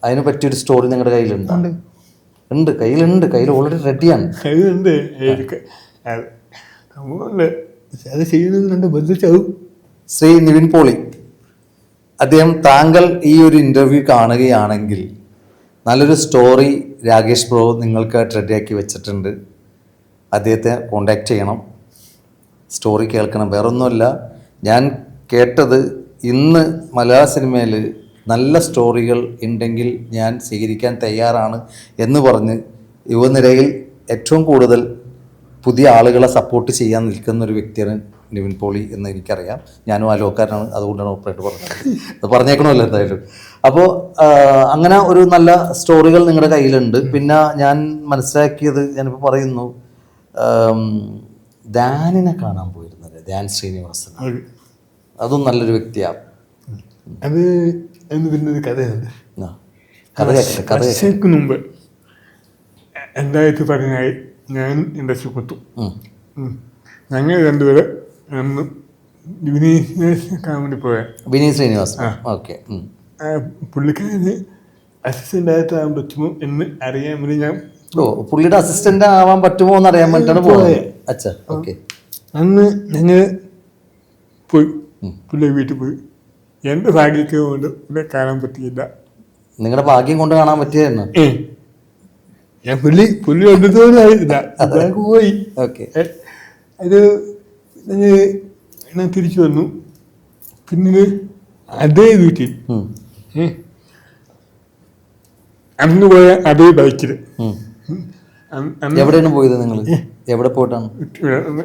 അതിന് പറ്റിയൊരു സ്റ്റോറി നിങ്ങളുടെ കയ്യിലുണ്ട്? കയ്യിൽ ഓൾറെഡി റെഡിയാണ്. ശ്രീ നിവിൻ പോളി, താങ്കൾ ഈ ഒരു ഇന്റർവ്യൂ കാണുകയാണെങ്കിൽ നല്ലൊരു സ്റ്റോറി രാകേഷ് ബ്രോ നിങ്ങൾക്കായിട്ട് റെഡിയാക്കി വെച്ചിട്ടുണ്ട്. അദ്ദേഹത്തെ കോണ്ടാക്ട് ചെയ്യണം, സ്റ്റോറി കേൾക്കണം. വേറൊന്നുമല്ല, ഞാൻ കേട്ടത് ഇന്ന് മലയാള സിനിമയിൽ നല്ല സ്റ്റോറികൾ ഉണ്ടെങ്കിൽ ഞാൻ സ്വീകരിക്കാൻ തയ്യാറാണ് എന്ന് പറഞ്ഞ് യുവനിരയിൽ ഏറ്റവും കൂടുതൽ പുതിയ ആളുകളെ സപ്പോർട്ട് ചെയ്യാൻ നിൽക്കുന്ന ഒരു വ്യക്തിയാണ് നിവിൻ പോളി എന്ന് എനിക്കറിയാം. ഞാനും ആ ലോക്കാരനാണ്, അതുകൊണ്ടാണ് ഓപ്പറേറ്റ് പറഞ്ഞത്. അത് പറഞ്ഞേക്കണമല്ലോ എന്തായാലും. അപ്പോൾ അങ്ങനെ ഒരു നല്ല സ്റ്റോറികൾ നിങ്ങളുടെ കയ്യിലുണ്ട്. പിന്നെ ഞാൻ മനസ്സിലാക്കിയത്, ഞാനിപ്പോൾ പറയുന്നു, ധ്യാനിനെ കാണാൻ പോയിരുന്നത്, ധ്യാൻ ശ്രീനിവാസൻ, അതും നല്ലൊരു വ്യക്തിയാണ്. അത് പിന്നെ കഥയുണ്ട്. കഥ മുമ്പ് 2016 ഞാനും എൻ്റെ സുഹൃത്തും ഞങ്ങൾ 2 പേര് അന്ന് വിനീത് കാണാൻ വേണ്ടി പോയ. വിനീത് ശ്രീനിവാസൻ, ഓക്കെ. പുള്ളിക്കാരന് അസിസ്റ്റന്റ് ആയിട്ട് ആകാൻ പറ്റുമോ എന്ന് അറിയാൻ വേണ്ടി ഞാൻ പുള്ളിയുടെ അസിസ്റ്റന്റ് ആവാൻ പറ്റുമോ എന്ന് അറിയാൻ വേണ്ടിയിട്ടാണ് പോയത്. അന്ന് ഞങ്ങൾ പോയി, പുള്ളിയെ വീട്ടിൽ പോയി. എൻ്റെ ഭാഗ്യത്തെ കൊണ്ട് പുള്ളിയെ കാണാൻ പറ്റിയില്ല. നിങ്ങളുടെ ഭാഗ്യം കൊണ്ട് കാണാൻ പറ്റിയായിരുന്നു? ഞാൻ പുള്ളി വന്നതോടായില്ല, പോയി. ഓക്കെ. അത് ഞാൻ തിരിച്ചു വന്നു. പിന്നീട് അതേ വീട്ടിൽ അന്ന് പോയ അതേ ബൈക്കിൽ എവിടെയാണ് പോയത് നിങ്ങൾ? എവിടെ പോയിട്ടാണ്?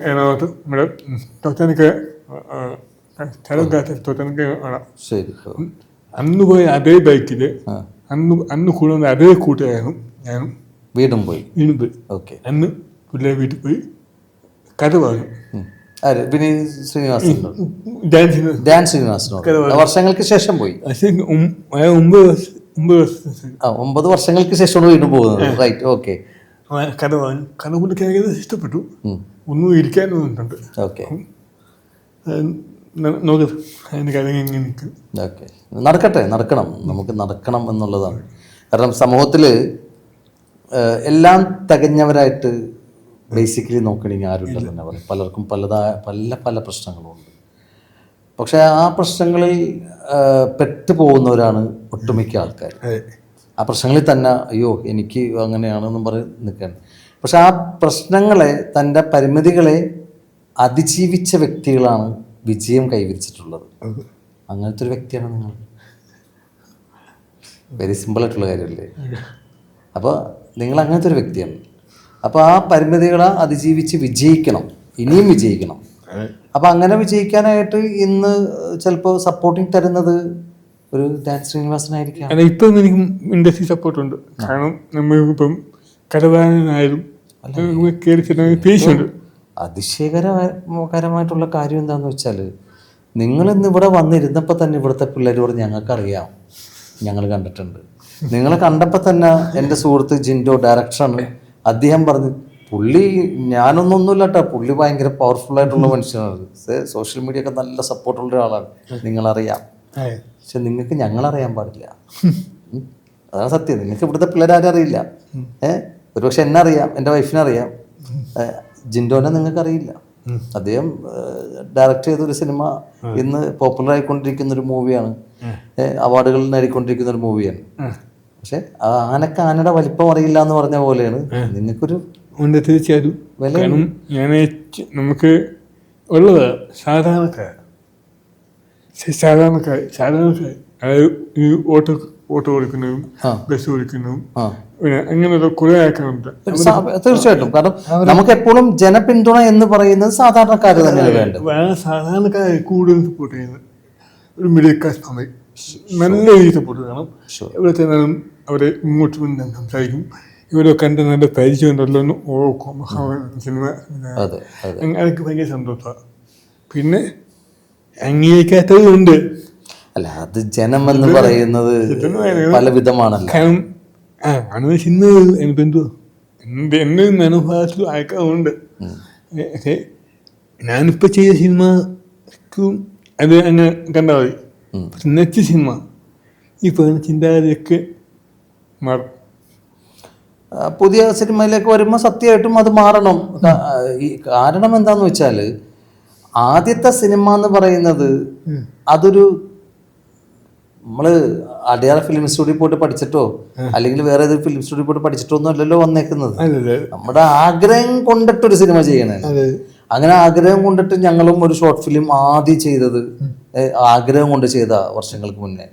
എറണാകുളത്ത് നമ്മുടെ തൊട്ടനക്ക് സ്ഥലം തൊട്ടനക്ക് കാണാം. ശരി. അന്ന് പോയ അതേ ബൈക്കിൽ അന്ന് കൂടുന്ന അതേ കൂട്ടുകാരനും ഞാനും വീണ്ടും പോയി. ഓക്കെ. അന്ന് പിള്ളേർ വീട്ടിൽ പോയി കഥ പറഞ്ഞു. വിനീത് ശ്രീനിവാസനോ? ഡാൻ ശ്രീനിവാസനോ? വർഷങ്ങൾക്ക് ശേഷം പോയി. 9 വർഷങ്ങൾക്ക് ശേഷമാണ് വീണ്ടും പോകുന്നത്. റൈറ്റ്. ഓക്കെ. കഥ പറഞ്ഞു. കഥ കൊണ്ട് ഇഷ്ടപ്പെട്ടു. ഒന്നും ഇരിക്കാനുണ്ട്. ഓക്കെ. ഓക്കെ. നടക്കണം. നമുക്ക് നടക്കണം എന്നുള്ളതാണ്. കാരണം സമൂഹത്തിൽ എല്ലാം തികഞ്ഞവരായിട്ട് ബേസിക്കലി നോക്കണമെങ്കിൽ ആരുമില്ല തന്നെ പറയും. പലർക്കും പല പ്രശ്നങ്ങളുമുണ്ട്. പക്ഷെ ആ പ്രശ്നങ്ങളിൽ പെട്ടുപോകുന്നവരാണ് ഒട്ടുമിക്ക ആൾക്കാർ. ആ പ്രശ്നങ്ങളിൽ തന്നെ അയ്യോ എനിക്ക് അങ്ങനെയാണെന്നും പറഞ്ഞ് നിൽക്കുകയാണ്. പക്ഷെ ആ പ്രശ്നങ്ങളെ, തൻ്റെ പരിമിതികളെ അതിജീവിച്ച വ്യക്തികളാണ് വിജയം കൈവരിച്ചിട്ടുള്ളത്. അങ്ങനത്തെ ഒരു വ്യക്തിയാണ് നിങ്ങൾ. വെരി സിമ്പിളായിട്ടുള്ള കാര്യമല്ലേ? അപ്പോൾ നിങ്ങൾ അങ്ങനത്തെ ഒരു വ്യക്തിയാണ്. അപ്പോൾ ആ പരിമിതികളെ അതിജീവിച്ച് വിജയിക്കണം, ഇനിയും വിജയിക്കണം. അപ്പോൾ അങ്ങനെ വിജയിക്കാനായിട്ട് ഇന്ന് ചിലപ്പോൾ സപ്പോർട്ടിങ് തരുന്നത് ഒരു ഡാൻ ശ്രീനിവാസനായിരിക്കാം. ഇപ്പം എനിക്ക് ഇൻഡസ്ട്രി സപ്പോർട്ടുണ്ട്. കാരണം നമ്മളിപ്പം കടവാനായാലും പേശുണ്ട്. അതിശയകരമായിട്ടുള്ള കാര്യം എന്താണെന്ന് വെച്ചാൽ, നിങ്ങളിന്ന് ഇവിടെ വന്നിരുന്നപ്പോൾ തന്നെ ഇവിടുത്തെ പിള്ളേരോട് ഞങ്ങൾക്കറിയാം, ഞങ്ങൾ കണ്ടിട്ടുണ്ട്. നിങ്ങളെ കണ്ടപ്പോൾ തന്നെ എൻ്റെ സുഹൃത്ത് ജിൻഡോ ഡയറക്ടറാണ്, അദ്ദേഹം പറഞ്ഞു പുള്ളി ഞാനൊന്നൊന്നുമില്ല കേട്ടോ, പുള്ളി ഭയങ്കര പവർഫുള്ളായിട്ടുള്ള മനുഷ്യനാണ്, സോഷ്യൽ മീഡിയ ഒക്കെ നല്ല സപ്പോർട്ടുള്ള ഒരാളാണ്, നിങ്ങളറിയാം. പക്ഷെ നിങ്ങൾക്ക് ഞങ്ങളറിയാൻ പാടില്ല. അതാണ് സത്യം. നിങ്ങൾക്ക് ഇവിടുത്തെ പിള്ളേരാരും അറിയില്ല. ഒരുപക്ഷെ എന്നെ അറിയാം, എൻ്റെ വൈഫിനെ അറിയാം, ജിൻഡോനെ നിങ്ങൾക്കറിയില്ല. അദ്ദേഹം ഡയറക്റ്റ് ചെയ്തൊരു സിനിമ ഇന്ന് പോപ്പുലർ ആയിക്കൊണ്ടിരിക്കുന്ന ഒരു മൂവിയാണ്, അവാർഡുകൾ നേടിക്കൊണ്ടിരിക്കുന്ന ഒരു മൂവിയാണ്. പക്ഷെ ആനയുടെ വലിപ്പം അറിയില്ല എന്ന് പറഞ്ഞ പോലെയാണ് നിങ്ങൾക്കൊരു തീർച്ചയായിട്ടും വില. ഞാൻ നമുക്ക് ഉള്ളത് സാധാരണക്കാർ അതായത് ഈ ഓട്ടോ ഓടിക്കുന്നതും ബസ് ഓടിക്കുന്നതും അങ്ങനെയുള്ള കുറെ ആൾക്കാരുണ്ട്. തീർച്ചയായിട്ടും. കാരണം നമുക്ക് എപ്പോഴും ജനപിന്തുണ എന്ന് പറയുന്നത് സാധാരണക്കാർ തന്നെയാണ് വേണ്ടത്. സാധാരണക്കാർ കൂടുതൽ സപ്പോർട്ട് ചെയ്യുന്നത് ഒരു മിഡിൽ ക്ലാസ് ഫാമിലി നല്ല രീതിയിൽ സപ്പോർട്ട് ചെയ്യണം. ഇവിടെ ചെന്നാലും അവരെ ഇങ്ങോട്ട് വന്ന് സംസാരിക്കും, ഇവരെ കണ്ട് നല്ല പരിചയമുണ്ടല്ലോ എന്ന് ഓർക്കും. സിനിമ അതൊക്കെ ഭയങ്കര സന്തോഷമാണ്. പിന്നെ അംഗീകരിക്കാത്തതുണ്ട്. അല്ല, അത് ജനം എന്ന് പറയുന്നത് പല വിധമാണല്ലോ. കാരണം അങ്ങനെ സിനിമ എനിക്കെന്തോ എൻ്റെ മനോഭാവത്തിൽ അയക്കാറുണ്ട്. പക്ഷേ ഞാനിപ്പോൾ ചെയ്ത സിനിമക്കും അത് അങ്ങനെ കണ്ടാൽ മതി. പക്ഷെ നെക്സ്റ്റ് സിനിമ ഈ പറയുന്ന ചിന്താഗതിയൊക്കെ മാറും. പുതിയ സിനിമയിലേക്ക് വരുമ്പോൾ സത്യമായിട്ടും അത് മാറണം. ഈ കാരണം എന്താന്ന് വെച്ചാൽ, ആദ്യത്തെ സിനിമ എന്ന് പറയുന്നത് അതൊരു നമ്മള് അടയാള ഫിലിം സ്റ്റുഡിയോ പോയിട്ട് പഠിച്ചിട്ടോ അല്ലെങ്കിൽ വേറെ ഏതൊരു ഫിലിം സ്റ്റുഡിയോ പോയിട്ട് പഠിച്ചിട്ടോ ഒന്നും അല്ലല്ലോ വന്നേക്കുന്നത്. നമ്മുടെ ആഗ്രഹം കൊണ്ടിട്ടൊരു സിനിമ ചെയ്യണേ. അങ്ങനെ ആഗ്രഹം കൊണ്ടിട്ട് ഞങ്ങളും ഒരു ഷോർട്ട് ഫിലിം ആദ്യം ചെയ്തത് ആഗ്രഹം കൊണ്ട് ചെയ്ത വർഷങ്ങൾക്ക് മുന്നേ.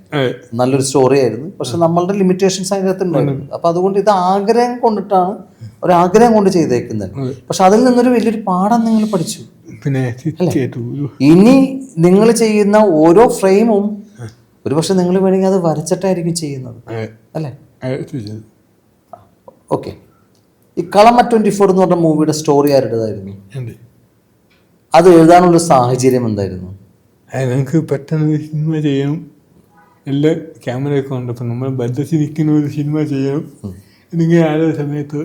നല്ലൊരു സ്റ്റോറി ആയിരുന്നു, പക്ഷെ നമ്മളുടെ ലിമിറ്റേഷൻസ് അതിനകത്തുണ്ടായിരുന്നു. അപ്പൊ അതുകൊണ്ട് ഇത് ആഗ്രഹം കൊണ്ടിട്ടാണ്, ഒരാഗ്രഹം കൊണ്ട് ചെയ്തേക്കുന്നത്. പക്ഷെ അതിൽ നിന്നൊരു വലിയൊരു പാഠം നിങ്ങൾ പഠിച്ചു. പിന്നെ ഇനി നിങ്ങൾ ചെയ്യുന്ന ഓരോ ഫ്രെയിമും ഒരുപക്ഷെ നിങ്ങൾ വേണമെങ്കിൽ അത് വരച്ചിട്ടായിരിക്കും ചെയ്യുന്നത്, അല്ലേ? ഓക്കെ. ഈ കളമ 24 എന്ന് പറഞ്ഞ മൂവിയുടെ സ്റ്റോറി ആരുടേതായിരുന്നു? അത് എഴുതാനുള്ള സാഹചര്യം എന്തായിരുന്നു? ഞങ്ങൾക്ക് പെട്ടെന്ന് സിനിമ ചെയ്യണം, എല്ലാ ക്യാമറയൊക്കെ ഉണ്ട്. അപ്പം നമ്മൾ ബന്ധത്തിൽ നിൽക്കുന്ന ഒരു സിനിമ ചെയ്യണം എന്നിങ്ങനെ ആരോ സമയത്ത്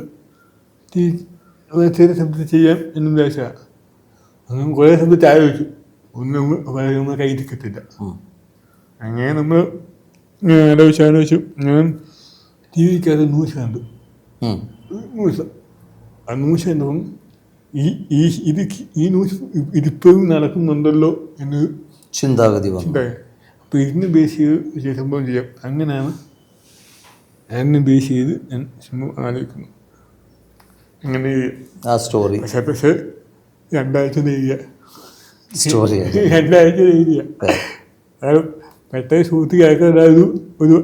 ചെറിയ ശബ്ദത്തിൽ ചെയ്യാം എന്നും വിചാരിച്ചാൽ അങ്ങനെ കുറേ ശബ്ദത്തിൽ ആലോചിച്ചു. ഒന്നും നമ്മൾ കയ്യിലിരിക്കത്തില്ല. അങ്ങനെ നമ്മൾ ആലോചിച്ചു. ഞാൻ ടി വിക്കകത്ത് ന്യൂസ് കണ്ടു. ആ ന്യൂസ് കണ്ടപ്പം ഈ ന്യൂസ് ഇതിപ്പോഴും നടക്കുന്നുണ്ടല്ലോ എന്ന് ചിന്താഗതി. അപ്പോൾ ഇതിന് ബേസ് ചെയ്ത് സംഭവം ചെയ്യാം. അങ്ങനെയാണ് അതിനെ ബേസ് ചെയ്ത് ഞാൻ സംഭവം ആലോചിക്കുന്നു. അങ്ങനെ ആ സ്റ്റോറി പക്ഷേ 2 ആഴ്ച എഴുതിയ സ്റ്റോറി. 2 ആഴ്ച എഴുതിയ അതായത് പെട്ടെന്ന് ഷൂട്ടിങ് ആക്കാൻ ഒരു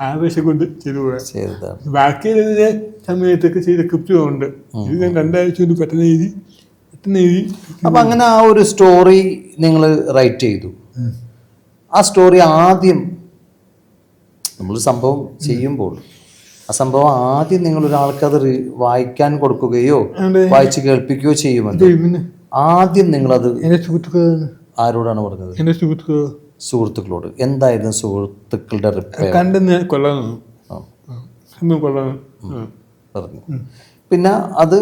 ആവേശം കൊണ്ട് ചെയ്തു പോകാൻ. ചെയ്തതാണ്. ബാക്കി സമയത്തൊക്കെ ചെയ്ത കൃത്യമുണ്ട്. ഇത് ഞാൻ 2 ആഴ്ച കൊണ്ട് പെട്ടെന്ന് എഴുതി. അപ്പൊ അങ്ങനെ ആ ഒരു സ്റ്റോറി നിങ്ങൾ റൈറ്റ് ചെയ്തു. ആ സ്റ്റോറി ആദ്യം നമ്മൾ സംഭവം ചെയ്യുമ്പോൾ ആ സംഭവം ആദ്യം നിങ്ങൾ ഒരാൾക്ക് അത് വായിക്കാൻ കൊടുക്കുകയോ വായിച്ച് കേൾപ്പിക്കുകയോ ചെയ്യുമല്ലോ. ആദ്യം നിങ്ങളത് ആരോടാണ് പറഞ്ഞത്? എന്റെ സുഹൃത്തുക്കളോട്. എന്തായിരുന്നു സുഹൃത്തുക്കളുടെ റിപ്ലൈ? പറഞ്ഞു. പിന്നെ അത്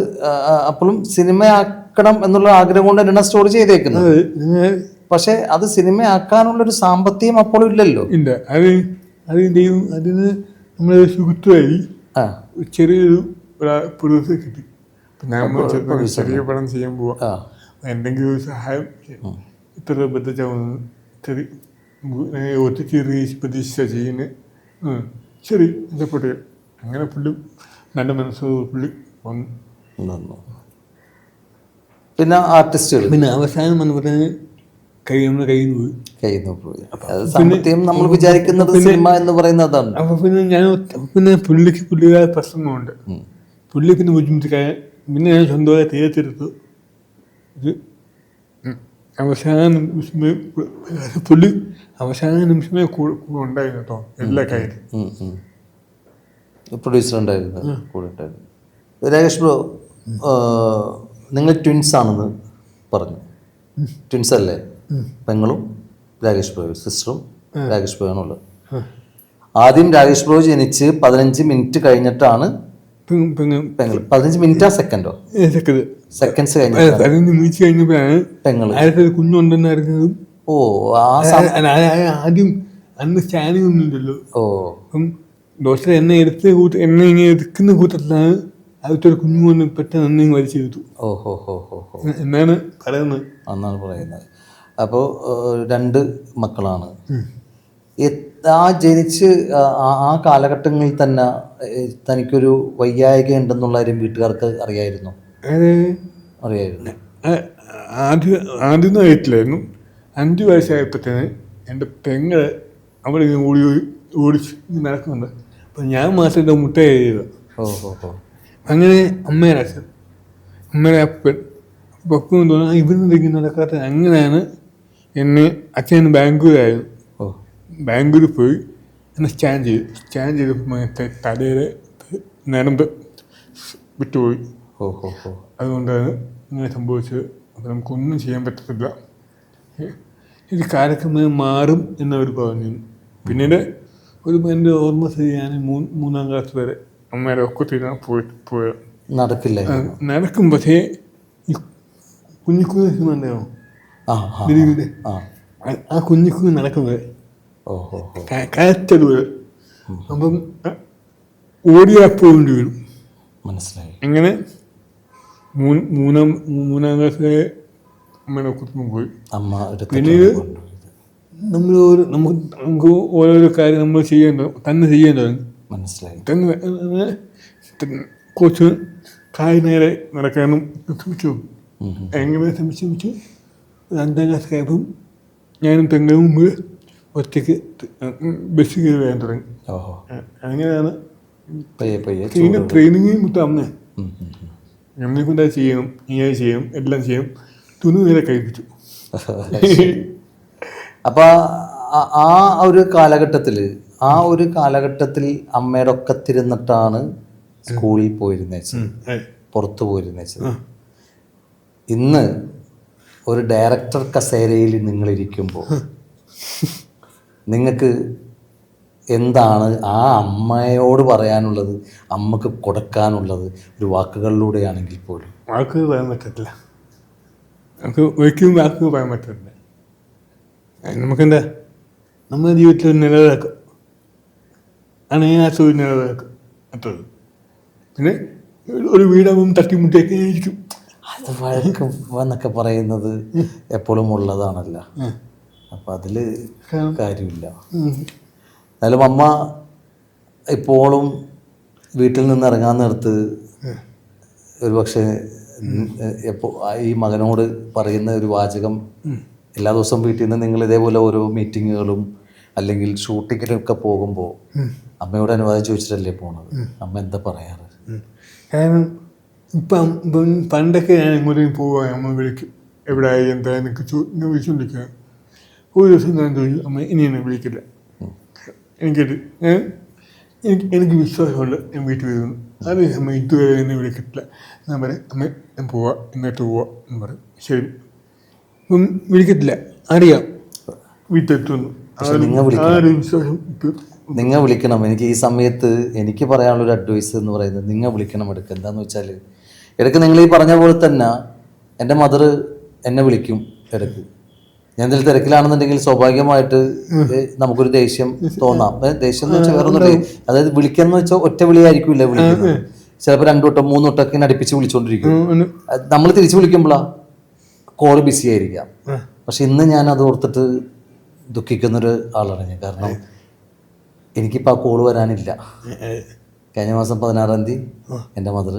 അപ്പോഴും സിനിമയാക്കണം എന്നുള്ള ആഗ്രഹം കൊണ്ട് തന്നെയാണ് സ്റ്റോറി ചെയ്തേക്കുന്നത്. പക്ഷെ അത് സിനിമയാക്കാനുള്ളൊരു സാമ്പത്തികം അപ്പോഴും ഇല്ലല്ലോ. ഇല്ല. അതിന് നമ്മളെ സുഹൃത്തുമായി ചെറിയൊരു പ്രൊഡ്യൂസർ കിട്ടി. ചെറിയ പടം ചെയ്യാൻ പോവാ, എന്തെങ്കിലും ഒരു സഹായം ഇത്ര ബദ്ധിച്ചാവുന്നത് ചെറിയ പ്രതീക്ഷ ചെയ്യുന്നത് ശരി ഇഷ്ടപ്പെട്ടു. അങ്ങനെ പുള്ളി നല്ല മനസ്സോട് പുള്ളി വന്നു. പിന്നെ ആർട്ടിസ്റ്റുകൾ പിന്നെ അവസാനം വന്ന് പറഞ്ഞാൽ കയ്യിൽ നിന്ന് പോയി. സാമ്പത്തികം നമ്മൾ വിചാരിക്കുന്നത് സിനിമ എന്ന് പറയുന്നതാണ്. അപ്പൊ പിന്നെ പുള്ളിയുടെ പ്രശ്നമുണ്ട്. പുള്ളി പിന്നെ ബുദ്ധിമുട്ടിക്കായ പിന്നെ ഞാൻ സ്വന്തമായി തീരത്തെടുത്തു. ഇത് അവസാന നിമിഷമേ പുള്ളി അവസാന നിമിഷമേ കൂടെ ഉണ്ടായിരുന്നു കേട്ടോ, എല്ലാ കാര്യത്തിലും. പ്രൊഡ്യൂസർ ഉണ്ടായിരുന്നു, കൂടെ ഉണ്ടായിരുന്നു. രാകേഷ് ബ്രോ, നിങ്ങൾ ട്വിൻസ് ആണെന്ന് പറഞ്ഞു. ട്വിൻസ് അല്ലേ? പെങ്ങളും രാകേഷ് ബ്രോ, സിസ്റ്ററും രാകേഷ് ബ്രോ ആണുള്ളത്. ആദ്യം രാകേഷ് ബ്രോ ജനിച്ച് 15 മിനിറ്റ് കഴിഞ്ഞിട്ടാണ് പെങ്ങൾ. 15 മിനിറ്റാ സെക്കൻഡോ? സെക്കൻഡ്സ് കഴിഞ്ഞപ്പോഴാണ് പെങ്ങൾ കുഞ്ഞുണ്ടെന്ന് അറിഞ്ഞതും. ഓ, ആദ്യം അന്ന് സ്കാനിങ് ഒന്നുമില്ലല്ലോ. ഓ, അപ്പം ഡോക്ടർ എന്നെ ഇങ്ങനെ എടുക്കുന്ന കൂട്ടത്തിലാണ് അടുത്തൊരു കുഞ്ഞു കൊണ്ട് പെട്ടെന്ന് വലിച്ചെടുത്തു. ഓഹോ ഹോ ഹോ ഹോ എന്നാണ് പറയുന്നത്. എന്നാണ് പറയുന്നത്. അപ്പോൾ 2 മക്കളാണ്. ആ ജനിച്ച് ആ കാലഘട്ടങ്ങളിൽ തന്നെ തനിക്കൊരു വയ്യായിക ഉണ്ടെന്നുള്ള കാര്യം വീട്ടുകാർക്ക് അറിയായിരുന്നു? അറിയായിരുന്നു. ആദ്യം ആയിട്ടില്ലായിരുന്നു. 5 വയസ്സായപ്പോഴത്തേന് എൻ്റെ പെങ്ങള് അവിടെ ഓടിച്ച് നടക്കുന്നുണ്ട്. അപ്പം ഞാൻ മാത്രം മുട്ട എഴുതുക. ഓഹോ. അങ്ങനെ അമ്മയുടെ അച്ഛൻ, അമ്മയുടെ അപ്പൻ പൊക്കും തോന്നുന്നു ഇവിടുന്ന് നടക്കാത്ത. അങ്ങനെയാണ് എന്നെ അച്ഛൻ ബാംഗ്ലൂരായിരുന്നു. ബാംഗ്ലൂരിൽ പോയി എന്നെ സ്കാൻ ചെയ്തപ്പോൾ തലയുടെ നരമ്പ് വിട്ടുപോയി. അതുകൊണ്ടാണ് ഇങ്ങനെ സംഭവിച്ചത്. അപ്പം നമുക്കൊന്നും ചെയ്യാൻ പറ്റത്തില്ല, ഇത് കാലക്രമേണ മാറും എന്നവർ പറഞ്ഞു. പിന്നീട് എൻ്റെ ഓർമ്മ ശരിയാണ് 3-ാം ക്ലാസ് വരെ അമ്മയുടെ ഒക്കത്തിനാണ് പോയത്. നടക്കില്ല, നടക്കും. പക്ഷേ ഈ കുഞ്ഞിക്കുഞ്ഞുണ്ടാവും ആ കുഞ്ഞിക്കുഞ്ഞ് നടക്കുന്നത് കാറ്റത്. അപ്പം ഓടിയാപ്പോണ്ട് വീഴും. മനസ്സിലായി. അങ്ങനെ 3-ാം ക്ലാസ്സിലെ അമ്മയുടെ ഒക്കത്തിനും പോയി. പിന്നീട് നമുക്ക് ഓരോരോ കാര്യം നമ്മൾ തന്നെ ചെയ്യേണ്ടത്. മനസ്സിലായി. തന്നെ കുറച്ച് കായ് നേരെ നടക്കാനും ശ്രമിച്ചു. എങ്ങനെ ശ്രമിച്ചു 2-ാം ക്ലാസ് കഴിയുമ്പം ഞാനും പെങ്ങളും മുമ്പ് ഒറ്റയ്ക്ക് ബസ് കയറി വരാൻ തുടങ്ങി. അങ്ങനെയാണ് ട്രെയിനിങ് മുട്ട അമ്മ എന്നെ കൊണ്ട് ചെയ്യണം, ഇങ്ങനെ ചെയ്യണം, എല്ലാം ചെയ്യണം, തുണി നേരെ കഴിപ്പിച്ചു. അപ്പൊ ആ ഒരു കാലഘട്ടത്തിൽ അമ്മയുടെ ഒക്കത്തിരുന്നിട്ടാണ് സ്കൂളിൽ പോയിരുന്നേച്ചത്, പുറത്തു പോയിരുന്നേച്ചത്. ഇന്ന് ഒരു ഡയറക്ടർ കസേരയിൽ നിങ്ങളിരിക്കുമ്പോൾ നിങ്ങൾക്ക് എന്താണ് ആ അമ്മയോട് പറയാനുള്ളത്, അമ്മക്ക് കൊടുക്കാനുള്ളത്? ഒരു വാക്കുകളിലൂടെയാണെങ്കിൽ പോലും. വാക്കുകൾ പറയാൻ പറ്റത്തില്ല, നമുക്ക് ഒരിക്കലും വാക്കുകൾ പറയാൻ പറ്റത്തില്ല. നമുക്കെന്താ നമ്മുടെ ജീവിതത്തിൽ നിലനിൽക്കും, അണയാത്ത ഒരു നിലനിൽക്കും അത്രത്. പിന്നെ ഒരു വീടാകും തട്ടിമുട്ടിയൊക്കെ ഇരിക്കും. അത് വഴക്കും എന്നൊക്കെ പറയുന്നത് എപ്പോഴും ഉള്ളതാണല്ലോ. അപ്പം അതിൽ കാര്യമില്ല. എന്നാലും അമ്മ ഇപ്പോഴും വീട്ടിൽ നിന്ന് ഇറങ്ങാൻ നേരത്ത് ഒരു പക്ഷേ ഈ മകനോട് പറയുന്ന ഒരു വാചകം എല്ലാ ദിവസവും വീട്ടിൽ നിന്ന് നിങ്ങൾ ഇതേപോലെ ഓരോ മീറ്റിങ്ങുകളും അല്ലെങ്കിൽ ഷൂട്ടിങ്ങിനൊക്കെ പോകുമ്പോൾ അമ്മയോട് അനുവാദം ചോദിച്ചിട്ടല്ലേ പോണത്? അമ്മ എന്താ പറയാറ്? കാരണം ഇപ്പം പണ്ടൊക്കെ ഞാൻ എങ്ങോട്ടേലും പോവാൻ അമ്മ വിളിക്കും, എവിടെ ആയി എന്താ എന്നൊക്കെ വിളിച്ചുകൊണ്ടിരിക്കുക. ഒരു ദിവസം ഞാൻ ചോദിച്ചു, അമ്മ ഇനി എന്നെ വിളിക്കില്ല, എനിക്ക് വിശ്വാസമുണ്ട് ഞാൻ വീട്ടിൽ വരുന്നു. അത് അമ്മ ഇതുവരെ എന്നെ വിളിക്കത്തില്ല. ഞാൻ പറയും, അമ്മ ഞാൻ പോവാ, എന്നിട്ട് പോവാ എന്ന് പറയും. ശരി, ഇപ്പം വിളിക്കത്തില്ല, അറിയാം വീട്ടിലെത്തുന്നു. ആ ഒരു വിശ്വാസം നിങ്ങൾ വിളിക്കണം. എനിക്ക് ഈ സമയത്ത് എനിക്ക് പറയാനുള്ളൊരു അഡ്വൈസ് എന്ന് പറയുന്നത്, നിങ്ങൾ വിളിക്കണം ഇടയ്ക്ക്. എന്താണെന്ന് വെച്ചാൽ ഇടയ്ക്ക് നിങ്ങൾ ഈ പറഞ്ഞ പോലെ തന്നെ എൻ്റെ മദർ എന്നെ വിളിക്കും ഇടയ്ക്ക്. ഞാൻ എന്തെങ്കിലും തിരക്കിലാണെന്നുണ്ടെങ്കിൽ സ്വാഭാവികമായിട്ട് നമുക്കൊരു ദേഷ്യം തോന്നാം. ദേഷ്യം എന്ന് വെച്ചാൽ വേറെ ഒന്നും, അതായത് വിളിക്കാന്ന് വെച്ചാൽ ഒറ്റ വിളിയായിരിക്കില്ല വിളിക്കുന്നത്. ചിലപ്പോൾ 2 വട്ടം 3 വട്ടമൊക്കെ അടുപ്പിച്ച് വിളിച്ചുകൊണ്ടിരിക്കും. നമ്മൾ തിരിച്ചു വിളിക്കുമ്പോഴാ കോള് ബിസി ആയിരിക്കാം. പക്ഷെ ഇന്ന് ഞാൻ അത് ഓർത്തിട്ട് ദുഃഖിക്കുന്നൊരു ആളാണ് ഞാൻ. കാരണം എനിക്കിപ്പോൾ ആ കോള് വരാനില്ല. കഴിഞ്ഞ മാസം 16-ാം തീയതി എൻ്റെ മദർ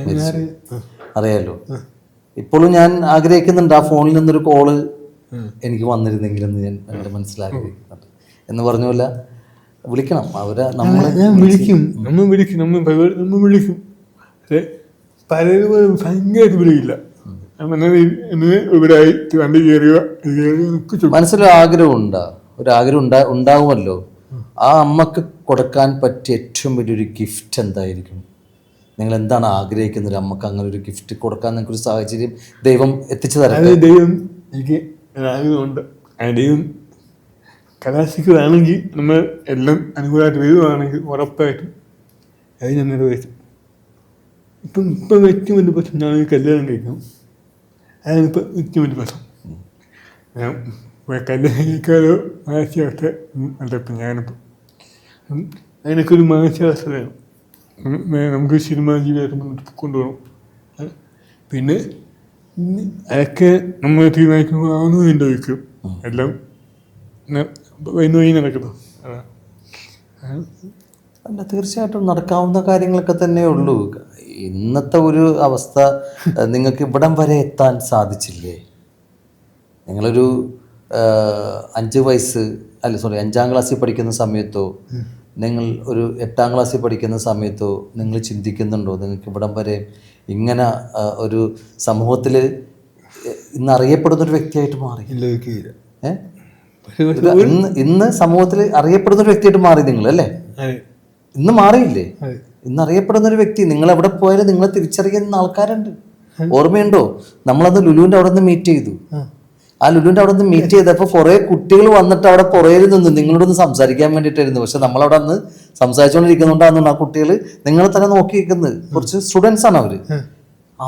മരിച്ചു, അറിയാലോ. ഇപ്പോഴും ഞാൻ ആഗ്രഹിക്കുന്നുണ്ട് ആ ഫോണിൽ നിന്നൊരു കോള് എനിക്ക് വന്നിരുന്നെങ്കിലെന്ന് ഞാൻ മനസ്സിലാക്കിയിരിക്കുന്നുണ്ട്. എന്ന് പറഞ്ഞ പോലെ വിളിക്കണം അവരെ. നമ്മൾ വിളിക്കും. പലരും ഭയങ്കരമായിട്ട് വിളിക്കില്ല. ഒരാഗ്രഹം ഉണ്ടാവുമല്ലോ. ആ അമ്മക്ക് കൊടുക്കാൻ പറ്റിയ ഏറ്റവും വലിയൊരു ഗിഫ്റ്റ് എന്തായിരിക്കും? നിങ്ങൾ എന്താണ് ആഗ്രഹിക്കുന്നത്? അമ്മക്ക് അങ്ങനെ ഒരു ഗിഫ്റ്റ് കൊടുക്കാൻ നിങ്ങൾക്കൊരു സാഹചര്യം ദൈവം എത്തിച്ചു തരാം. ദൈവം എനിക്ക് ആഗ്രഹമുണ്ട്. ദൈവം കലാശിക്കുകയാണെങ്കിൽ നമ്മൾ എല്ലാം അനുകൂലമായിട്ട് വരുവാണെങ്കിൽ ഉറപ്പായിട്ടും അത് ഞാൻ നിർവഹിക്കും. ഇപ്പം ഏറ്റവും വലിയ പ്രശ്നം ഞാൻ കല്യാണം കഴിക്കണം. അതിനിപ്പോൾ ഏറ്റവും വലിയ പ്രശ്നം. ഞാൻ കല്യാണം കഴിക്കാനോ മാനസികാവസ്ഥ അല്ല. ഇപ്പം ഞാനിപ്പം അതിനൊക്കെ ഒരു മാനസികാവസ്ഥ വേണം. നമുക്ക് സിനിമാ ജീവിതത്തിൽ മുന്നോട്ട് കൊണ്ടുപോകണം. പിന്നെ അതൊക്കെ നമ്മൾ തീരുമാനിക്കുമ്പോൾ ആവുന്നു എൻ്റെ ഒഴിക്കും എല്ലാം വഴി നടക്കുന്നു. അല്ല, തീർച്ചയായിട്ടും നടക്കാവുന്ന കാര്യങ്ങളൊക്കെ തന്നെ ഉള്ളൂ. ഇന്നത്തെ ഒരു അവസ്ഥ നിങ്ങൾക്ക് ഇവിടം വരെ എത്താൻ സാധിച്ചില്ലേ? നിങ്ങളൊരു 5-ാം ക്ലാസ്സിൽ പഠിക്കുന്ന സമയത്തോ നിങ്ങൾ ഒരു 8-ാം ക്ലാസ്സിൽ പഠിക്കുന്ന സമയത്തോ നിങ്ങൾ ചിന്തിക്കുന്നുണ്ടോ നിങ്ങൾക്ക് ഇവിടം വരെ ഇങ്ങനെ ഒരു സമൂഹത്തിൽ ഇന്ന് അറിയപ്പെടുന്നൊരു വ്യക്തിയായിട്ട് മാറി? ഇന്ന് സമൂഹത്തിൽ അറിയപ്പെടുന്നൊരു വ്യക്തിയായിട്ട് മാറി നിങ്ങൾ, അല്ലേ? ഇന്ന് മാറിയില്ലേ? ഇന്ന് അറിയപ്പെടുന്ന ഒരു വ്യക്തി. നിങ്ങൾ എവിടെ പോയാലും നിങ്ങളെ തിരിച്ചറിയുന്ന ആൾക്കാരുണ്ട്. ഓർമ്മയുണ്ടോ? നമ്മളന്ന് ലുലുവിന്റെ അവിടെ നിന്ന് മീറ്റ് ചെയ്തു. ആ ലുലുവിന്റെ അവിടെ നിന്ന് മീറ്റ് ചെയ്തപ്പോൾ കുറെ കുട്ടികൾ വന്നിട്ട് അവിടെ പുറയിൽ നിന്ന് നിങ്ങളോടൊന്ന് സംസാരിക്കാൻ വേണ്ടിയിട്ടായിരുന്നു. പക്ഷെ നമ്മളവിടെ അന്ന് സംസാരിച്ചുകൊണ്ടിരിക്കുന്നുണ്ടായിരുന്നു ആ കുട്ടികൾ നിങ്ങളെ തന്നെ നോക്കി നിൽക്കുന്നത്. കുറച്ച് സ്റ്റുഡൻസ് ആണ്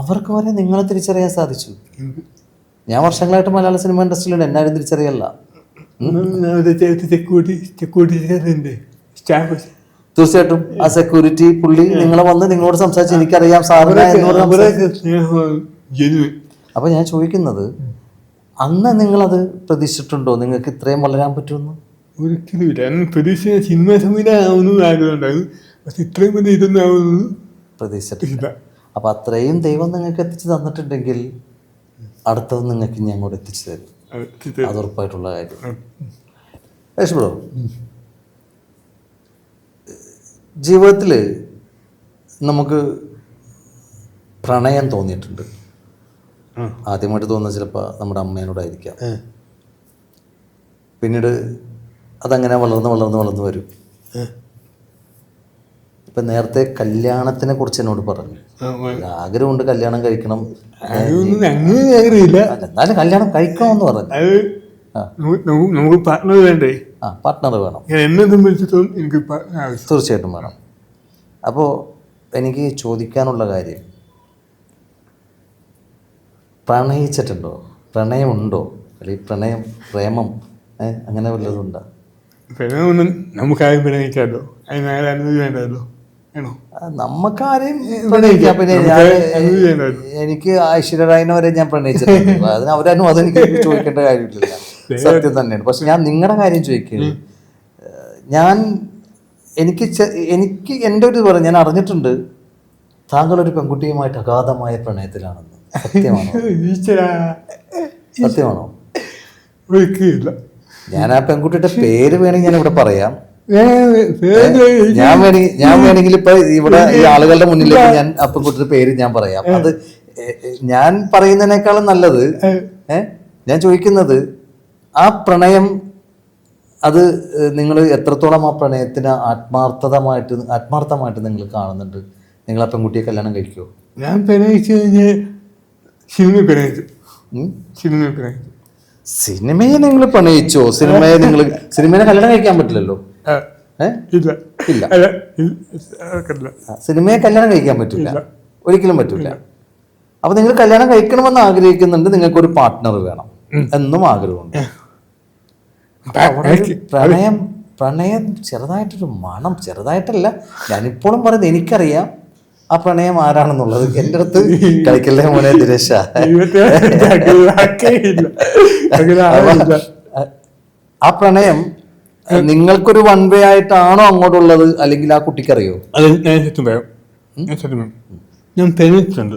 അവർക്ക് വരെ നിങ്ങളെ തിരിച്ചറിയാൻ സാധിച്ചു. ഞാൻ വർഷങ്ങളായിട്ട് മലയാള സിനിമ ഇൻഡസ്ട്രിയിലുണ്ട്, എന്നെ ആരും തിരിച്ചറിയല്ല. തീർച്ചയായിട്ടും ആ സെക്യൂരിറ്റി പുള്ളി നിങ്ങളെ വന്ന് നിങ്ങളോട് സംസാരിച്ച് എനിക്കറിയാം സാറിനെ. അപ്പൊ ഞാൻ ചോദിക്കുന്നത്, അന്ന് നിങ്ങളത് പ്രതീക്ഷിച്ചിട്ടുണ്ടോ നിങ്ങൾക്ക് ഇത്രയും വളരാൻ പറ്റുമെന്ന്? ഒരിക്കലും പ്രതീക്ഷ സിനിമ സംവിധാനം ആഗ്രഹമുണ്ടായിരുന്നു. പക്ഷെ ഇത്രയും വലിയ ഇതൊന്നും ആവുമെന്ന് പ്രതീക്ഷിച്ചിട്ടില്ല. അപ്പൊ അത്രയും ദൈവം നിങ്ങൾക്ക് എത്തിച്ചു തന്നിട്ടുണ്ടെങ്കിൽ അടുത്തത് നിങ്ങൾക്ക് ഇനി അങ്ങോട്ട് എത്തിച്ചു തരും. അത് ഉറപ്പായിട്ടുള്ള കാര്യം. യേശു ബ്രോ, ജീവിതത്തിൽ നമുക്ക് പ്രണയം തോന്നിയിട്ടുണ്ട്. ആദ്യമായിട്ട് തോന്നുന്നത് ചിലപ്പോൾ നമ്മുടെ അമ്മേനോടായിരിക്കാം. പിന്നീട് അതങ്ങനെ വളർന്ന് വരും. ഇപ്പം നേരത്തെ കല്യാണത്തിനെ കുറിച്ച് എന്നോട് പറഞ്ഞു. ആഗ്രഹമുണ്ട് കല്യാണം കഴിക്കണം, എന്നാലും കല്യാണം കഴിക്കണമെന്ന് പറഞ്ഞു. നമുക്ക് പാർട്ട്ണർ വേണ്ടേ? പാർട്ട്ണർ വേണം, തീർച്ചയായിട്ടും വേണം. അപ്പോൾ എനിക്ക് ചോദിക്കാനുള്ള കാര്യം, പ്രണയിച്ചിട്ടുണ്ടോ? പ്രണയമുണ്ടോ? അല്ലെങ്കിൽ പ്രേമം അങ്ങനെ വല്ലതുണ്ടോ? പ്രണയമൊന്നും നമുക്കാരും പ്രണയിക്കാമല്ലോ, അതിനാരും അനുമതി വേണ്ടല്ലോ. നമുക്കാരെയും പ്രണയിക്കാം. പിന്നെ എനിക്ക് ഐശ്വര്യറായിനെ വരെ ഞാൻ പ്രണയിച്ചിട്ടുണ്ട്. അവരനും അതെനിക്ക് ചോദിക്കേണ്ട കാര്യമില്ല, സത്യം തന്നെയാണ്. പക്ഷെ ഞാൻ നിങ്ങളുടെ കാര്യം ചോദിക്കുന്നത്, എനിക്ക് എൻ്റെ ഒരു പറഞ്ഞു, ഞാൻ അറിഞ്ഞിട്ടുണ്ട് താങ്കളൊരു പെൺകുട്ടിയുമായിട്ട് അഗാധമായ പ്രണയത്തിലാണെന്ന്. സത്യമാണോ? ഒരിക്കലില്ല. ഞാൻ ആ പെൺകുട്ടിയുടെ പേര് വേണമെങ്കിൽ ഞാൻ ഇവിടെ പറയാം. ഞാൻ ഞാൻ വേണമെങ്കിൽ ഇപ്പൊ ഇവിടെ ഈ ആളുകളുടെ മുന്നിലേക്ക് ഞാൻ ആ പെൺകുട്ടിയുടെ പേര് ഞാൻ പറയാം. അത് ഞാൻ പറയുന്നതിനേക്കാളും നല്ലത് ഞാൻ ചോദിക്കുന്നത് ആ പ്രണയം അത് നിങ്ങൾ എത്രത്തോളം ആ പ്രണയത്തിന് ആത്മാർത്ഥമായിട്ട് നിങ്ങൾ കാണുന്നുണ്ട്? നിങ്ങൾ ആ പെൺകുട്ടിയെ കല്യാണം കഴിക്കുമോ? ഞാൻ പ്രണയിച്ചു കഴിഞ്ഞ് സിനിമയെ നിങ്ങൾ പ്രണയിച്ചോ? സിനിമയെ കല്യാണം കഴിക്കാൻ പറ്റില്ലല്ലോ. ഇല്ല ഇല്ല, സിനിമയെ കല്യാണം കഴിക്കാൻ പറ്റില്ല, ഒരിക്കലും പറ്റില്ല. അപ്പൊ നിങ്ങൾ കല്യാണം കഴിക്കണമെന്ന് ആഗ്രഹിക്കുന്നുണ്ട്, നിങ്ങൾക്കൊരു പാർട്ട്ണർ വേണം എന്നും ആഗ്രഹമുണ്ട്. പ്രണയം ചെറുതായിട്ടൊരു മണം, ചെറുതായിട്ടല്ല, ഞാനിപ്പോഴും പറയുന്നത് എനിക്കറിയാം ആ പ്രണയം ആരാണെന്നുള്ളത്. എൻ്റെ അടുത്ത് കളിക്കല്ലേ മോനെ ദിനേശ. ആ പ്രണയം നിങ്ങൾക്കൊരു വൺ വേ ആയിട്ടാണോ അങ്ങോട്ടുള്ളത്, അല്ലെങ്കിൽ ആ കുട്ടിക്കറിയോ? ഞാൻ പ്രണയിച്ചിട്ടുണ്ട്,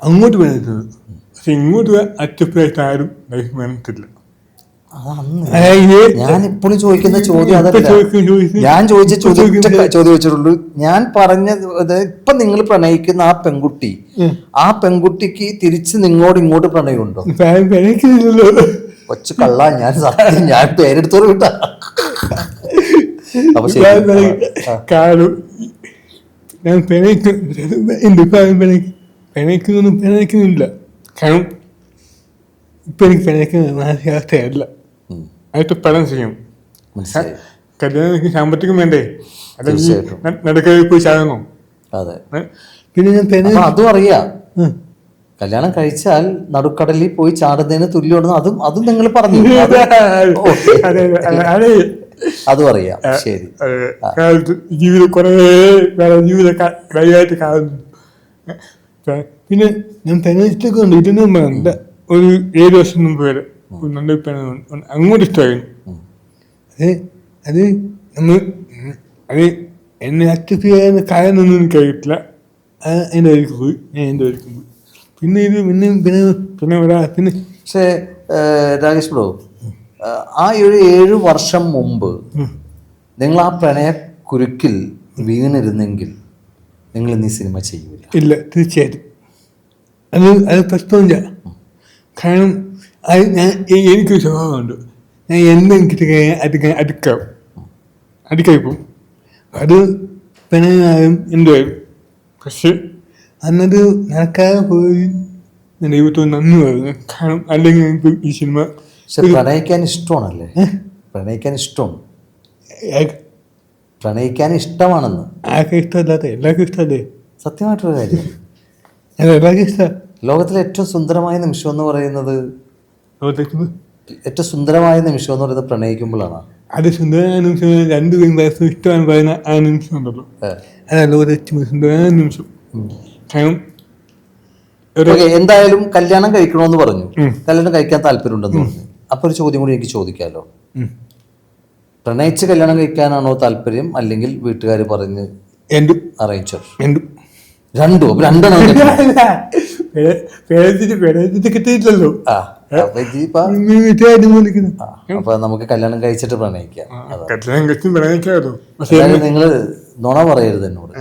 അങ്ങോട്ട് പ്രണയിച്ചത്. പക്ഷെ ഇങ്ങോട്ട് അറ്റപ്പായിട്ട് ആരും ലൈഫ് വേണത്തില്ല. ഞാൻ ഇപ്പോഴും ചോദിക്കുന്ന ചോദ്യം അതല്ല. ഞാൻ ചോദിച്ച ചോദ്യം വെച്ചിട്ടുള്ളൂ. ഞാൻ പറഞ്ഞത് ഇപ്പൊ നിങ്ങൾ പ്രണയിക്കുന്ന ആ പെൺകുട്ടിക്ക് തിരിച്ച് നിങ്ങളോട് ഇങ്ങോട്ട് പ്രണയമുണ്ടോ? കൊച്ചു കള്ള, ഞാൻ പേരെടുത്തോട് വിട്ടാ. അപ്പൊ ഞാൻ പിണയ്ക്കുന്നില്ല. കാരണം ഇപ്പൊ എനിക്ക് പിണയ്ക്കുന്ന മാനസികാവസ്ഥയല്ല. ആയിട്ട് പണം ചെയ്യും. കല്യാണം സാമ്പത്തികം വേണ്ടേ? അല്ലെങ്കിൽ നടക്കയിൽ പോയി ചാകണോ? പിന്നെ ഞാൻ അതും അറിയാം. കല്യാണം കഴിച്ചാൽ നടുക്കടലിൽ പോയി ചാടുന്നതിന് തുല്യമാണെന്ന് അതും നിങ്ങൾ പറഞ്ഞു. അതും അറിയാം. ശരി, ജീവിതം കുറേ ജീവിതമായിട്ട് കാണുന്നു. പിന്നെ ഞാൻ പെനയിച്ചൊക്കെ ഉണ്ട്. ഇതിന് മുമ്പ് ഒരു 7 വർഷം മുമ്പ് വരെ അങ്ങോട്ട് ഇഷ്ടമായിരുന്നു. അത് എന്നെ അക്സെപ്റ്റ് ചെയ്യാൻ കാര്യമൊന്നും എനിക്കറിയത്തില്ല. എൻ്റെ വഴിക്ക് പോയി, ഞാൻ എൻ്റെ വഴിക്ക് പോയി. പിന്നെ ഇത് പിന്നെ പക്ഷേ രാകേഷ് ബ്രോ, ആ 7 വർഷം മുമ്പ് നിങ്ങൾ ആ പ്രണയ കുരുക്കിൽ വീണിരുന്നെങ്കിൽ നിങ്ങൾ ഇന്ന് ഈ സിനിമ ചെയ്യൂല? ഇല്ല, തീർച്ചയായിട്ടും. അത് പ്രശ്നമില്ല. കാരണം എനിക്കൊരു സ്വഭാവമുണ്ട്. ഞാൻ എന്തെങ്കിലും കിട്ടിക്കഴിഞ്ഞാൽ അടുക്കായിപ്പോവും. അത് പ്രണയമായും എന്തായാലും. പക്ഷെ അന്നത് നടക്കാതെ പോയി ദൈവത്തോട് നന്ദി പറയുന്നു. കാരണം അല്ലെങ്കിൽ ഈ സിനിമ പ്രണയിക്കാൻ ഇഷ്ടമാണല്ലേ? പ്രണയിക്കാൻ ഇഷ്ടമാണെന്ന് ആർക്കും ഇഷ്ടമല്ലാത്ത എല്ലാവർക്കും ഇഷ്ടമല്ലേ? സത്യമായിട്ടൊരു കാര്യം. എല്ലാവർക്കും ഇഷ്ടം. ലോകത്തിലെ ഏറ്റവും സുന്ദരമായ നിമിഷം എന്ന് പറയുന്നത് പ്രണയിക്കുമ്പോഴാണ്. അത് സുന്ദരമായ നിമിഷം രണ്ടുപേരും ഇഷ്ടമാണ് പറയുന്ന ആ നിമിഷം ഉണ്ടല്ലോ, അതാണ് ലോകത്തെ ഏറ്റവും സുന്ദരമായ നിമിഷം. കാരണം എന്തായാലും കല്യാണം കഴിക്കണമെന്ന് പറഞ്ഞു, കല്യാണം കഴിക്കാൻ താല്പര്യമുണ്ടെന്ന് പറഞ്ഞു. അപ്പൊ ഒരു ചോദ്യം കൂടി എനിക്ക് ചോദിക്കാമല്ലോ. പ്രണയിച്ച് കല്യാണം കഴിക്കാനാണോ താല്പര്യം, അല്ലെങ്കിൽ വീട്ടുകാർ പറഞ്ഞ് അറേഞ്ച്? രണ്ടെണ്ണം കിട്ടിയിട്ടല്ലോ. അപ്പൊ നമുക്ക് കല്യാണം കഴിച്ചിട്ട് പ്രണയിക്കാം. കല്യാണം കഴിച്ചും പ്രണയിക്കാമല്ലോ. നിങ്ങള് നുണ പറയരുത് എന്നോട്.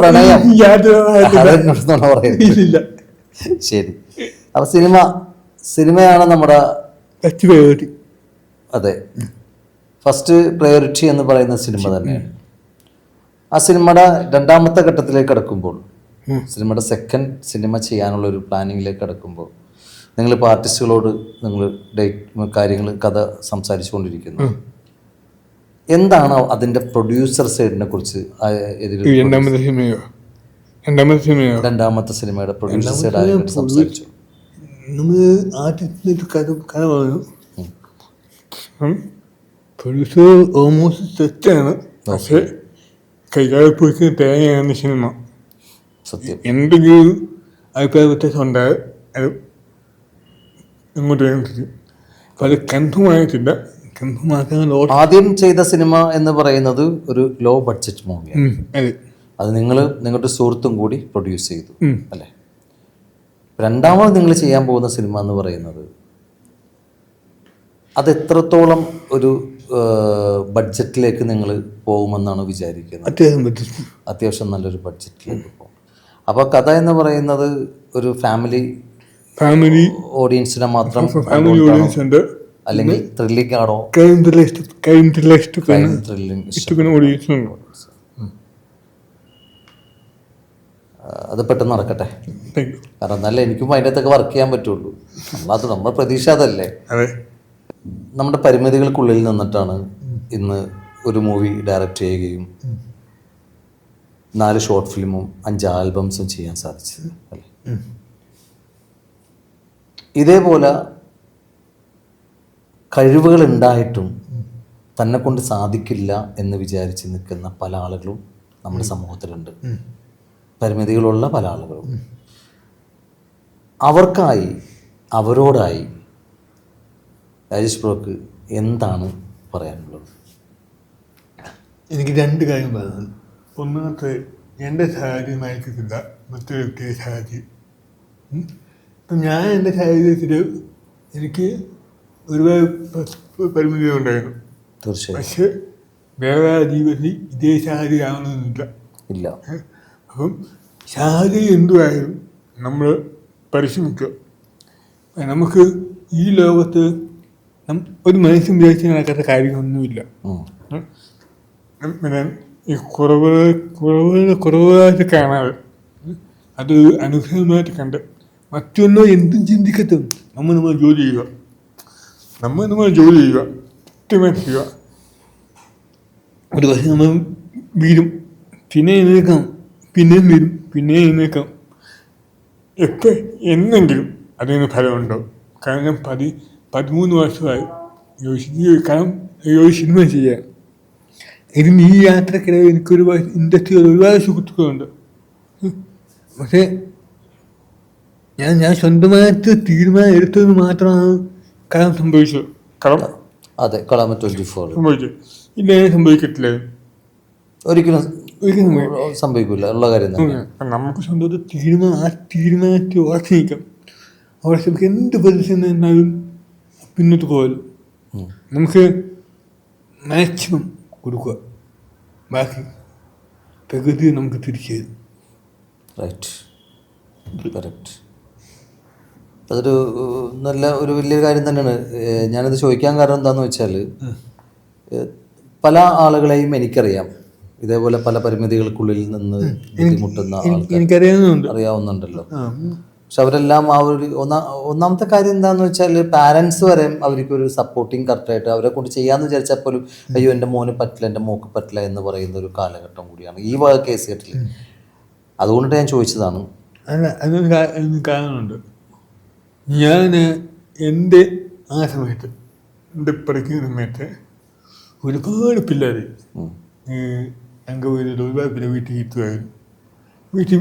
പ്രണയം നുണ പറയരുത്. ശരി. അപ്പൊ സിനിമയാണ് നമ്മുടെ ഫസ്റ്റ് പ്രയോറിറ്റി. അതെ, ഫസ്റ്റ് പ്രയോറിറ്റി എന്ന് പറയുന്ന സിനിമ തന്നെയാണ്. ആ സിനിമയുടെ 2ാമത്തെ ഘട്ടത്തിലേക്ക് കടക്കുമ്പോൾ, സിനിമയുടെ സെക്കൻഡ് സിനിമ ചെയ്യാനുള്ള ഒരു പ്ലാനിങ്ങിലേക്ക് കടക്കുമ്പോൾ, നിങ്ങളിപ്പോൾ ആർട്ടിസ്റ്റുകളോട് നിങ്ങൾ കാര്യങ്ങൾ കഥ സംസാരിച്ചുകൊണ്ടിരിക്കുന്നു. എന്താണ് അതിന്റെ പ്രൊഡ്യൂസർ സൈഡിനെ കുറിച്ച്? 2ാമത്തെ സിനിമയുടെ പ്രൊഡ്യൂസർ സൈഡ് സംസാരിച്ചു. പ്രൊഡ്യൂസർ ഓൾമോസ്റ്റ് സെറ്റാണ്. പക്ഷേ കൈകാര്യപ്പോയി തേങ്ങയാണ് സിനിമ. സത്യം. എന്തെങ്കിലും അഭിപ്രായ വ്യത്യാസം ഉണ്ടായാൽ അത് ഇങ്ങോട്ട് വേണ്ടിട്ട് അത് കൺഫേമായിട്ടില്ല. ആദ്യം ചെയ്ത സിനിമ എന്ന് പറയുന്നത് ഒരു ലോ ബഡ്ജറ്റ് മൂവിയാണ്. അത് നിങ്ങൾ നിങ്ങളുടെ സുഹൃത്തും കൂടി പ്രൊഡ്യൂസ് ചെയ്തു അല്ലേ? രണ്ടാമത് നിങ്ങൾ ചെയ്യാൻ പോകുന്ന സിനിമ എന്ന് പറയുന്നത് അത് എത്രത്തോളം ഒരു ബഡ്ജറ്റിലേക്ക് നിങ്ങൾ പോകുമെന്നാണ് വിചാരിക്കുന്നത്? അത്യാവശ്യം നല്ലൊരു ബഡ്ജറ്റിലേക്ക് പോകും. അപ്പോൾ കഥ എന്ന് പറയുന്നത് ഒരു ഫാമിലി ഓഡിയൻസിനെ മാത്രം അല്ലെങ്കിൽ ത്രില്ലിംഗ് ആണോ? അത് പെട്ടെന്ന് നടക്കട്ടെ. കാരണം എന്നാലേ എനിക്കും അതിൻ്റെ അകത്തൊക്കെ വർക്ക് ചെയ്യാൻ പറ്റുള്ളൂ. നമ്മൾ പ്രതീക്ഷ അതല്ലേ. നമ്മുടെ പരിമിതികൾക്കുള്ളിൽ നിന്നിട്ടാണ് ഇന്ന് ഒരു മൂവി ഡയറക്റ്റ് ചെയ്യുകയും 4 ഷോർട്ട് ഫിലിമും 5 ആൽബംസും ചെയ്യാൻ സാധിച്ചത് അല്ലേ? ഇതേപോലെ കഴിവുകൾ ഉണ്ടായിട്ടും തന്നെ കൊണ്ട് സാധിക്കില്ല എന്ന് വിചാരിച്ച് നിൽക്കുന്ന പല ആളുകളും നമ്മുടെ സമൂഹത്തിലുണ്ട്. പരിമിതികളുള്ള പല ആളുകളും. അവരോടായി രാജേഷ് ബ്രോക്ക് എന്താണ് പറയാനുള്ളത്? എനിക്ക് 2 കാര്യം പറയാനുണ്ട്. ഒന്നാമത്തെ, എൻ്റെ സാഹചര്യം ആയിരിക്കത്തില്ല മറ്റൊരു വ്യക്തിയുടെ സാഹചര്യം. ഇപ്പം ഞാൻ എൻ്റെ സാഹചര്യത്തിൽ എനിക്ക് ഒരുപാട് പരിമിതികളുണ്ടായിരുന്നു. തീർച്ചയായും. പക്ഷെ വേറെ ജീവിതത്തിൽ ഇതേ സാഹചര്യം ആവണമെന്നില്ല. ഇല്ല. അപ്പം സാഹചര്യം എന്തുമായാലും നമ്മൾ പരിശ്രമിക്കുക. നമുക്ക് ഈ ലോകത്ത് ഒരു മനുഷ്യൻ വിചാരിച്ച് നടക്കാത്ത കാര്യങ്ങളൊന്നുമില്ല. പിന്നെ ഈ കുറവുകളായിട്ട് കാണാതെ അത് അനുഗ്രഹമായിട്ട് കണ്ട് മറ്റൊന്നോ എന്തും ചിന്തിക്കത്തും നമ്മൾ ജോലി ചെയ്യുക. നമ്മൾ ജോലി ചെയ്യുക, കൃത്യമായിട്ട് ചെയ്യുക. ഒരു പക്ഷേ നമ്മൾ വീഴും, പിന്നെ എഴുന്നേക്കാം, പിന്നെയും വീഴും, പിന്നെയും എഴുന്നേക്കാം. എപ്പോൾ എന്നെങ്കിലും അതിന് ഫലമുണ്ടാവും. കാരണം 13 വർഷമായി ഒരു സിനിമ ചെയ്യാൻ. ഇതിന് ഈ യാത്രക്കിടയിൽ എനിക്കൊരുപാട് ഇൻഡസ്ട്രിയിൽ ഒരുപാട് സുഹൃത്തുക്കളുണ്ട്. പക്ഷേ ഞാൻ സ്വന്തമായിട്ട് തീരുമാനം എടുത്തത് മാത്രമാണ് കളം സംഭവിച്ചത്. അതെ, കളം 24 സംഭവിച്ചത്. ഇല്ല, സംഭവിക്കത്തില്ല, ഒരിക്കലും സംഭവിക്കില്ല ഉള്ള കാര്യം. നമുക്ക് സ്വന്തമായിട്ട് തീരുമാനത്തിൽ ഉറച്ചു നിൽക്കാം. അവിടെ നമുക്ക് എന്ത് പ്രതിസന്ധി എന്നാലും പിന്നോട്ട് പോകലും നമുക്ക് മാക്സിമം കൊടുക്കുക. ബാക്കി പ്രകൃതി നമുക്ക് തിരിച്ചു തരും. Right, correct. അതൊരു ഒരു വലിയൊരു കാര്യം തന്നെയാണ്. ഞാനത് ചോദിക്കാൻ കാരണം എന്താണെന്ന് വെച്ചാൽ, പല ആളുകളെയും എനിക്കറിയാം, ഇതേപോലെ പല പരിമിതികൾക്കുള്ളിൽ നിന്ന് ബുദ്ധിമുട്ടുന്ന അറിയാവുന്നുണ്ടല്ലോ. പക്ഷെ അവരെല്ലാം ഒന്നാമത്തെ കാര്യം എന്താണെന്ന് വെച്ചാൽ, പാരൻസ് വരെ അവർക്കൊരു സപ്പോർട്ടിങ് കറക്റ്റായിട്ട് അവരെ കൊണ്ട് ചെയ്യാമെന്ന് വിചാരിച്ചാൽ പോലും അയ്യോ എൻ്റെ മോന് പറ്റില്ല, എൻ്റെ മോക്ക് പറ്റില്ല എന്ന് പറയുന്ന ഒരു കാലഘട്ടം കൂടിയാണ് ഈ വക കേസ് കെട്ടിൽ. അതുകൊണ്ടിട്ട് ഞാൻ ചോദിച്ചതാണ്. അതിനൊരു കാരണമുണ്ട്. ഞാൻ എൻ്റെ ആ സമയത്ത് എൻ്റെ പഠിക്കുന്ന സമയത്ത് ഒരുപാട് പിള്ളേർ ഞങ്ങൾക്ക് ഒരുപാട് പേര് വീട്ടിൽ ഇരുത്തുമായിരുന്നു. വീട്ടിൽ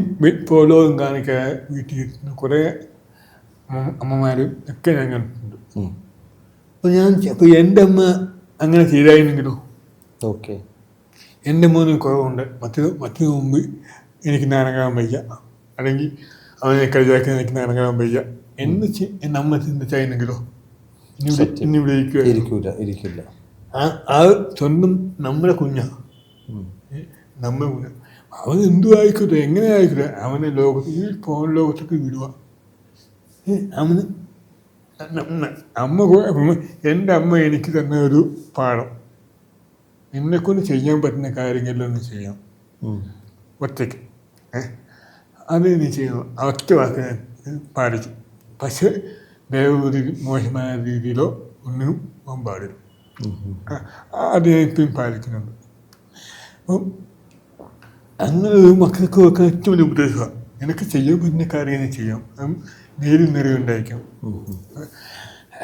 പോലോകം കാണിക്കാതെ വീട്ടിൽ ഇരുത്തുന്ന കുറേ അമ്മമാരും ഒക്കെ ഞാൻ കണ്ടിട്ടുണ്ട്. അപ്പോൾ എൻ്റെ അമ്മ അങ്ങനെ ചെയ്തായിരുന്നെങ്കിലോ? ഓക്കെ, എൻ്റെ മോന് കുറവുണ്ട്, മറ്റു മുമ്പ് എനിക്ക് നാടകം വയ്യ, അല്ലെങ്കിൽ അവനെ കളിയാക്കി എനിക്ക് നാടകം വയ്യ എന്ന് എൻ്റെ അമ്മ ചിന്തിച്ചായിരുന്നെങ്കിലോ ഇന്നിവിടെ ഇരിക്കില്ല. ആ സ്വന്തം നമ്മുടെ കുഞ്ഞാണ്, നമ്മുടെ കുഞ്ഞ. അവൻ എന്തു ആയിക്കോട്ടെ, എങ്ങനെ ആയിക്കോട്ടെ, അവനെ ലോകത്ത് ഈ ഫോൺ ലോകത്തൊക്കെ വിടുക. അവന് എൻ്റെ അമ്മ എനിക്ക് തന്ന ഒരു പാഠം, എന്നെക്കൊണ്ട് ചെയ്യാൻ പറ്റുന്ന കാര്യങ്ങളിലൊന്ന് ചെയ്യാം ഒറ്റയ്ക്ക്. അത് നീ ചെയ്യണം, ഒറ്റ വാക്ക് ഞാൻ പാലിച്ചു. പക്ഷെ വേറൊരു മോശമായ രീതിയിലോ ഒന്നിനും പോകാൻ പാടില്ല. അത് ഞാൻ ഇപ്പം പാലിക്കുന്നുണ്ട്. അപ്പം അങ്ങനെ മക്കൾക്ക് വെക്കാൻ ഏറ്റവും വലിയ ഉപദേശമാണ്, എനിക്ക് ചെയ്യാൻ പറ്റുന്ന കാര്യങ്ങൾ ചെയ്യാം, നേരും നിറയുണ്ടായിരിക്കാം.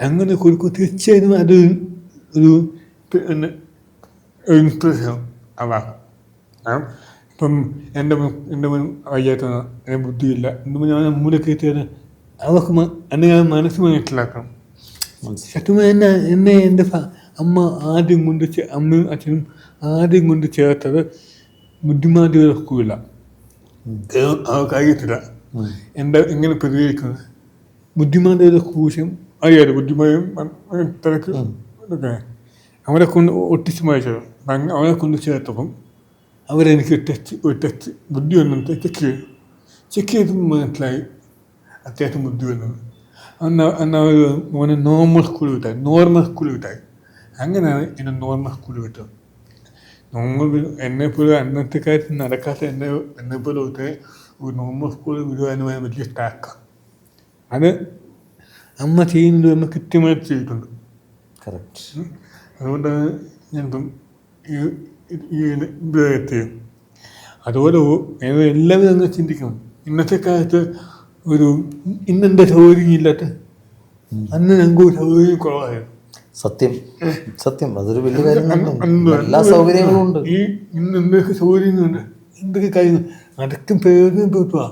അങ്ങനെ കൊടുക്കും. തീർച്ചയായും അത് ഒരു ഇൻസ്പിറേഷൻ ആവാം. ഇപ്പം എൻ്റെ മുൻ വയ്യാത്ത, എൻ്റെ ബുദ്ധിയില്ല, എന്തുമ്പോൾ ഞാൻ മൂലൊക്കെ എത്തിയത് അവർക്ക് എന്നെ ഞാൻ മനസ്സ് മനസ്സിലാക്കണം. സത്യമായി എന്നെ എൻ്റെ അമ്മ ആദ്യം കൊണ്ട് അമ്മയും അച്ഛനും ആദ്യം കൊണ്ട് ചേർത്തത് ബുദ്ധിമാന്ദ്യത സ്കൂളില്ല. അവർക്ക് അറിയത്തില്ല എങ്ങനെ പ്രതികരിക്കുന്നത്. ബുദ്ധിമാന്റെ ഒരു കൂശം അറിയാലോ, ബുദ്ധിമാനും തിരക്ക് ഇതൊക്കെ അവരെ കൊണ്ട് ഒട്ടിച്ച് വായിച്ചത്. അവരെ കൊണ്ട് ചേർത്തപ്പം അവരെനിക്ക് ടെസ്റ്റ് ബുദ്ധി വന്നിട്ട് ചെക്ക് ചെയ്ത് മനസ്സിലായി അത്യാവശ്യം ബുദ്ധി വന്നത്. അന്ന് അവർ മോനെ നോർമൽ സ്കൂൾ വിട്ടായി. അങ്ങനെയാണ് എന്നെ നോർമൽ സ്കൂൾ വിട്ടത്. എന്നെപ്പോലെ അന്നത്തെ കാര്യത്തിൽ നടക്കാത്ത എന്നെപ്പോലെ ഒരു നോർമൽ സ്കൂളിൽ വിടുവാനുമായ വലിയ ടാക്കാണ്. അത് അമ്മ ചെയ്യുന്നത് നമ്മൾ കൃത്യമായിട്ട് ചെയ്തിട്ടുണ്ട്. കറക്റ്റ്. അതുകൊണ്ടാണ് ഞാനിപ്പം എത്തിയത്. അതുപോലെ എല്ലാവരും അങ്ങനെ ചിന്തിക്കണം. ഇന്നത്തെ കാലത്ത് ഇന്നെൻ്റെ സൗകര്യം ഇല്ലാത്ത അന്ന് ഞങ്ങൾക്ക് സൗകര്യം കുറവായിരുന്നു. സത്യം അതൊരു വലിയ കാര്യം. എല്ലാ സൗകര്യങ്ങളും ഉണ്ട്. ഇന്ന് എന്തൊക്കെ സൗകര്യങ്ങളുണ്ട്, എന്തൊക്കെ കാര്യങ്ങൾ അതൊക്കെ പേരുവാ.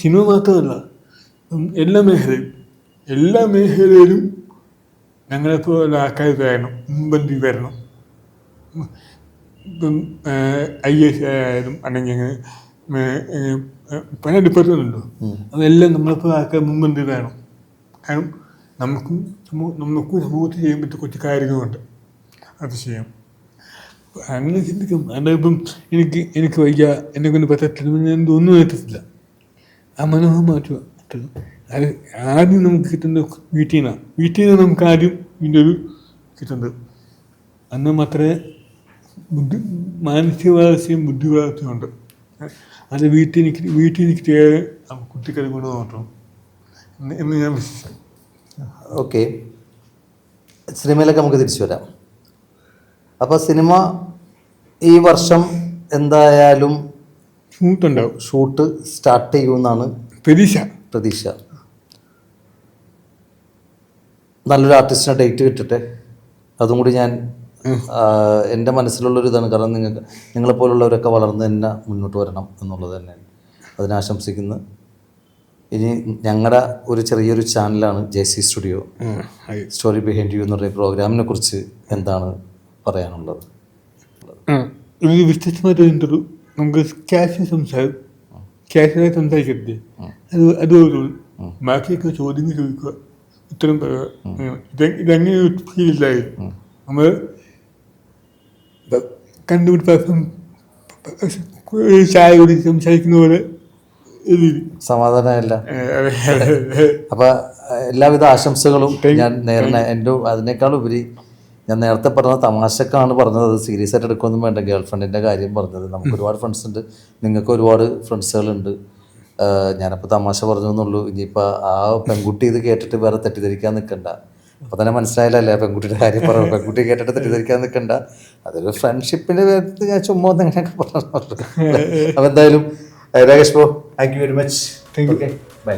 സിനിമ മാത്രമല്ല, എല്ലാ മേഖലയിലും ഞങ്ങളെപ്പോലെ ആൾക്കാർ വരണം, മുൻപന്തി വരണം. ഇപ്പം IAS ആയാലും അല്ലെങ്കിൽ പല ഡിപ്പാർട്ട്മെൻ്റ് ഉണ്ടോ, അതെല്ലാം നമ്മളെപ്പോലെ ആൾക്കാർ മുൻപന്തി വേണം. കാരണം നമുക്കും സമൂഹത്തിൽ ചെയ്യാൻ പറ്റിയ കുറച്ച് കാര്യങ്ങളുണ്ട്, അത് ചെയ്യാം. അങ്ങനെ ചിന്തിക്കും. അതിപ്പം എനിക്ക് വയ്യ, എന്നെ കൊണ്ട് പറ്റത്തില്ല, ഞാൻ ഒന്നും എത്തത്തില്ല. ആ മനോഭാവം മാറ്റുക. അത് ആദ്യം നമുക്ക് കിട്ടുന്നത് വീട്ടിൽ നിന്നാണ് നമുക്ക് ആദ്യം ഇതിൻ്റെ ഒരു കിട്ടുന്നത്. അന്ന് മാത്രമേ മാനസിക വളർച്ചയും ബുദ്ധി വളർച്ചയും ഉണ്ട്. അത് വീട്ടിൽ കിട്ടിയാൽ കുട്ടികളെ കൊണ്ട് നോക്കണം എന്ന് ഞാൻ വിശ്വസിച്ചു. ഓക്കെ, സിനിമയിലൊക്കെ നമുക്ക് തിരിച്ചു വരാം. അപ്പോൾ സിനിമ ഈ വർഷം എന്തായാലും ഷൂട്ട് സ്റ്റാർട്ട് ചെയ്യുമെന്നാണ് പ്രതീക്ഷ. നല്ലൊരു ആർട്ടിസ്റ്റിനെ ഡേറ്റ് കിട്ടട്ടെ. അതും കൂടി ഞാൻ എൻ്റെ മനസ്സിലുള്ളൊരു ഇതാണ്. കാരണം നിങ്ങളെപ്പോലുള്ളവരൊക്കെ വളർന്ന് തന്നെ മുന്നോട്ട് വരണം എന്നുള്ളത് തന്നെയാണ്. അതിനാശംസിക്കുന്നു. ഇനി ഞങ്ങളുടെ ഒരു ചെറിയൊരു ചാനലാണ് JC studio, story behind U എന്ന് പറയുന്ന പ്രോഗ്രാമിനെ കുറിച്ച് എന്താണ് പറയാനുള്ളത്? ഒരു വ്യത്യസ്തമായിട്ട് ഇൻ്റർവ്യൂ നമുക്ക് ക്യാഷുവലായി സംസാരിക്കരുത്. അതുപോലെ ബാക്കിയൊക്കെ ചോദ്യങ്ങൾ ചോദിക്കുക, ഉത്തരം പറയുക. ഇതങ്ങനെ ഫീലായിരുന്നു. നമ്മൾ കണ്ടുപിടിപ്പം ചായ കുടിച്ച് സംസാരിക്കുന്ന പോലെ സമാധാനമല്ല. അപ്പൊ എല്ലാവിധ ആശംസകളും ഞാൻ അതിനേക്കാളുപരി ഞാൻ നേരത്തെ പറഞ്ഞത് തമാശക്കാണ് പറഞ്ഞത്. അത് സീരിയസ് ആയിട്ട് എടുക്കൊന്നും വേണ്ട. ഗേൾഫ്രണ്ടിൻ്റെ കാര്യം പറഞ്ഞത്. നമുക്ക് ഒരുപാട് ഫ്രണ്ട്സ് ഉണ്ട്, നിങ്ങൾക്ക് ഒരുപാട് ഫ്രണ്ട്സുകളുണ്ട്. ഞാനപ്പോൾ തമാശ പറഞ്ഞു എന്നുള്ളൂ. ഇനിയിപ്പോൾ ആ പെൺകുട്ടി ഇത് കേട്ടിട്ട് വേറെ തെറ്റിദ്ധരിക്കാൻ നിൽക്കണ്ട. അപ്പോൾ തന്നെ മനസ്സിലായില്ലല്ലേ പെൺകുട്ടിയുടെ കാര്യം പറഞ്ഞു. പെൺകുട്ടി കേട്ടിട്ട് തെറ്റിദ്ധരിക്കാൻ നിൽക്കണ്ട. അതൊരു ഫ്രണ്ട്ഷിപ്പിൻ്റെ പേരിൽ ഞാൻ ചുമ്മാ അങ്ങനെയൊക്കെ പറഞ്ഞു. അപ്പോൾ എന്തായാലും Rakesh bro, thank you very much. Thank you. By.